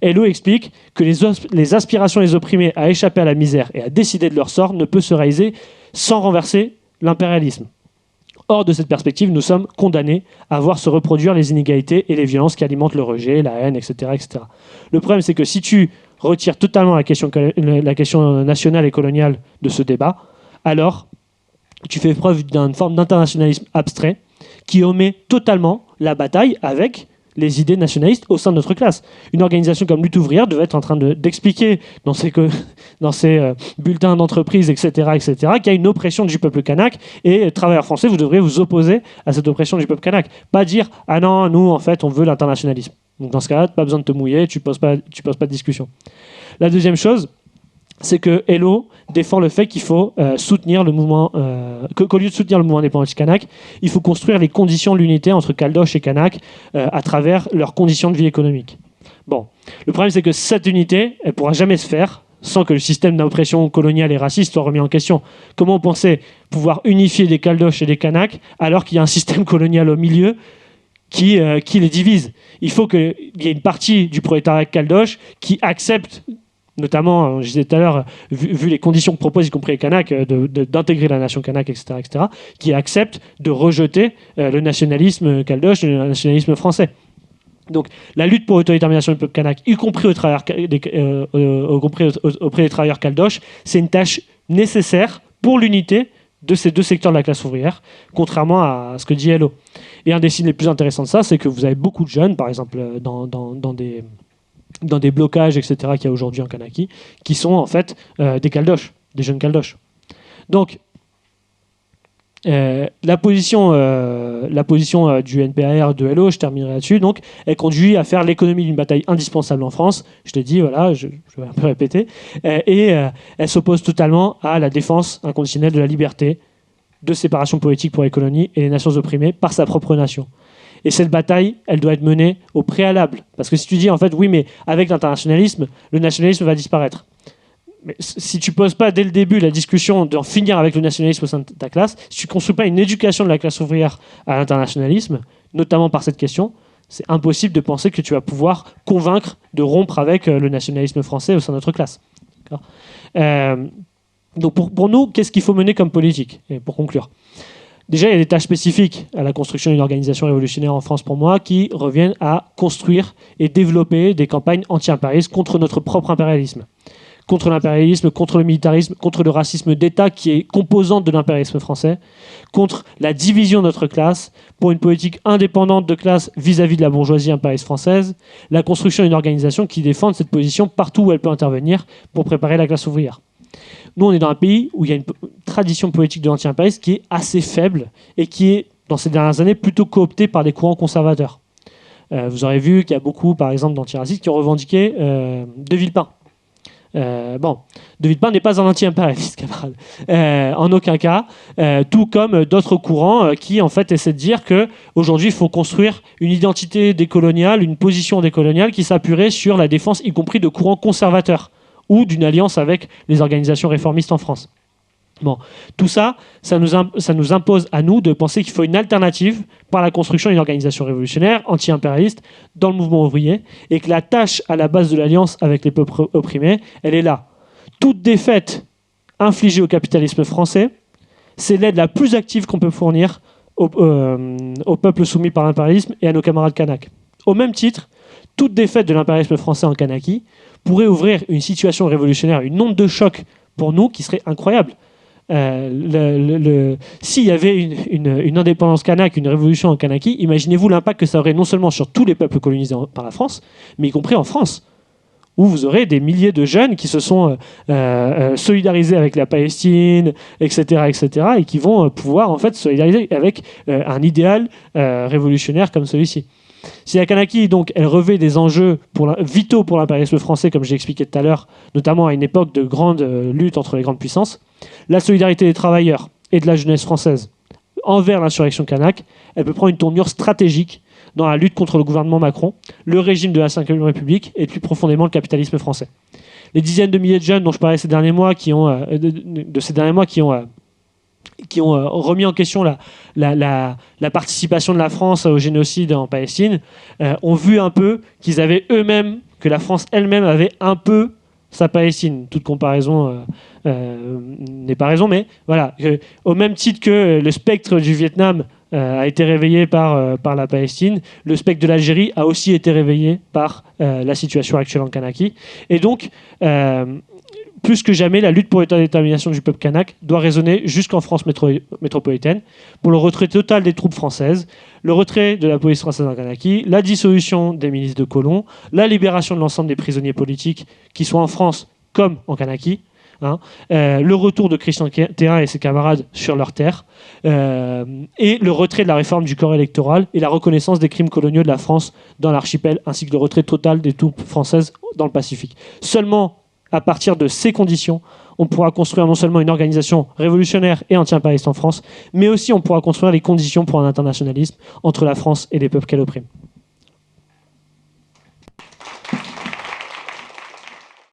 Hello explique que les aspirations des opprimés à échapper à la misère et à décider de leur sort ne peut se réaliser sans renverser l'impérialisme. Hors de cette perspective, nous sommes condamnés à voir se reproduire les inégalités et les violences qui alimentent le rejet, la haine, etc., etc. Le problème, c'est que si tu retires totalement la question nationale et coloniale de ce débat, alors tu fais preuve d'une forme d'internationalisme abstrait qui omet totalement la bataille avec les idées nationalistes au sein de notre classe. Une organisation comme Lutte ouvrière devait être en train d'expliquer dans ses bulletins d'entreprise, etc., etc., qu'il y a une oppression du peuple kanak et travailleurs français, vous devriez vous opposer à cette oppression du peuple kanak. Pas dire « Ah non, nous, en fait, on veut l'internationalisme ». Donc dans ce cas-là, pas besoin de te mouiller, tu poses pas de discussion. La deuxième chose, c'est que Hello défend le fait qu'il faut soutenir le mouvement, qu'au lieu de soutenir le mouvement indépendantiste kanak, il faut construire les conditions de l'unité entre Caldoche et kanak à travers leurs conditions de vie économique. Bon, le problème c'est que cette unité, elle ne pourra jamais se faire sans que le système d'oppression coloniale et raciste soit remis en question. Comment on pensait pouvoir unifier des Caldoches et des Kanaks alors qu'il y a un système colonial au milieu qui les divise? Il faut qu'il y ait une partie du prolétariat caldoche qui accepte, notamment, je disais tout à l'heure, vu les conditions que proposent, y compris les Kanaks, d'intégrer la nation kanak, etc., qui accepte de rejeter le nationalisme caldoche, le nationalisme français. Donc la lutte pour l'autodétermination du peuple kanak, y compris auprès des travailleurs caldoches, c'est une tâche nécessaire pour l'unité de ces deux secteurs de la classe ouvrière, contrairement à ce que dit Hello. Et un des signes les plus intéressants de ça, c'est que vous avez beaucoup de jeunes, par exemple dans des blocages, etc., qu'il y a aujourd'hui en Kanaki, qui sont en fait des caldoches, des jeunes caldoches. Donc, la position du NPR de Hello, je terminerai là-dessus, donc, elle conduit à faire l'économie d'une bataille indispensable en France, je l'ai dit, voilà, je vais un peu répéter, et elle s'oppose totalement à la défense inconditionnelle de la liberté, de séparation politique pour les colonies et les nations opprimées par sa propre nation. Et cette bataille, elle doit être menée au préalable. Parce que si tu dis, en fait, oui, mais avec l'internationalisme, le nationalisme va disparaître. Mais si tu ne poses pas dès le début la discussion d'en finir avec le nationalisme au sein de ta classe, si tu ne construis pas une éducation de la classe ouvrière à l'internationalisme, notamment par cette question, c'est impossible de penser que tu vas pouvoir convaincre de rompre avec le nationalisme français au sein de notre classe. Donc pour nous, qu'est-ce qu'il faut mener comme politique? Et pour conclure. Déjà, il y a des tâches spécifiques à la construction d'une organisation révolutionnaire en France pour moi qui reviennent à construire et développer des campagnes anti-impérialistes contre notre propre impérialisme. contre l'impérialisme, contre le militarisme, contre le racisme d'État qui est composante de l'impérialisme français, contre la division de notre classe, pour une politique indépendante de classe vis-à-vis de la bourgeoisie impérialiste française, la construction d'une organisation qui défende cette position partout où elle peut intervenir pour préparer la classe ouvrière. Nous, on est dans un pays où il y a une tradition politique de l'anti-impérialisme qui est assez faible et qui est, dans ces dernières années, plutôt cooptée par des courants conservateurs. Vous aurez vu qu'il y a beaucoup, par exemple, d'antiracistes qui ont revendiqué De Villepin. De Villepin n'est pas un anti-impérialiste, camarade. En aucun cas. Tout comme d'autres courants qui, en fait, essaient de dire qu'aujourd'hui, il faut construire une identité décoloniale, une position décoloniale qui s'appuierait sur la défense, y compris de courants conservateurs ou d'une alliance avec les organisations réformistes en France. Bon, tout ça, ça nous impose à nous de penser qu'il faut une alternative par la construction d'une organisation révolutionnaire, anti-impérialiste, dans le mouvement ouvrier, et que la tâche à la base de l'alliance avec les peuples opprimés, elle est là. Toute défaite infligée au capitalisme français, c'est l'aide la plus active qu'on peut fournir au peuple soumis par l'impérialisme et à nos camarades kanaks. Au même titre, toute défaite de l'impérialisme français en Kanaki pourrait ouvrir une situation révolutionnaire, une onde de choc pour nous qui serait incroyable. S'il y avait une indépendance kanak, une révolution en Kanaki, imaginez-vous l'impact que ça aurait non seulement sur tous les peuples colonisés par la France, mais y compris en France, où vous aurez des milliers de jeunes qui se sont solidarisés avec la Palestine, etc., et qui vont pouvoir en fait solidariser avec un idéal révolutionnaire comme celui-ci. Si la Kanaki, donc, elle revêt des enjeux vitaux pour l'impérialisme français, comme j'ai expliqué tout à l'heure, notamment à une époque de grande lutte entre les grandes puissances, la solidarité des travailleurs et de la jeunesse française envers l'insurrection kanak, elle peut prendre une tournure stratégique dans la lutte contre le gouvernement Macron, le régime de la Ve République et plus profondément le capitalisme français. Les dizaines de milliers de jeunes dont je parlais ces derniers mois qui ont remis en question la participation de la France au génocide en Palestine, ont vu un peu qu'ils avaient eux-mêmes, que la France elle-même avait un peu sa Palestine. Toute comparaison n'est pas raison, mais voilà. Au même titre que le spectre du Vietnam a été réveillé par la Palestine, le spectre de l'Algérie a aussi été réveillé par la situation actuelle en Kanaki. Et donc, plus que jamais, la lutte pour l'autodétermination du peuple kanak doit résonner jusqu'en France métropolitaine pour le retrait total des troupes françaises, le retrait de la police française en Kanaki, la dissolution des milices de colons, la libération de l'ensemble des prisonniers politiques, qui soient en France comme en Kanaki, le retour de Christian Théin et ses camarades sur leur terre, et le retrait de la réforme du corps électoral et la reconnaissance des crimes coloniaux de la France dans l'archipel, ainsi que le retrait total des troupes françaises dans le Pacifique. Seulement à partir de ces conditions, on pourra construire non seulement une organisation révolutionnaire et anti-impérialiste en France, mais aussi on pourra construire les conditions pour un internationalisme entre la France et les peuples qu'elle opprime.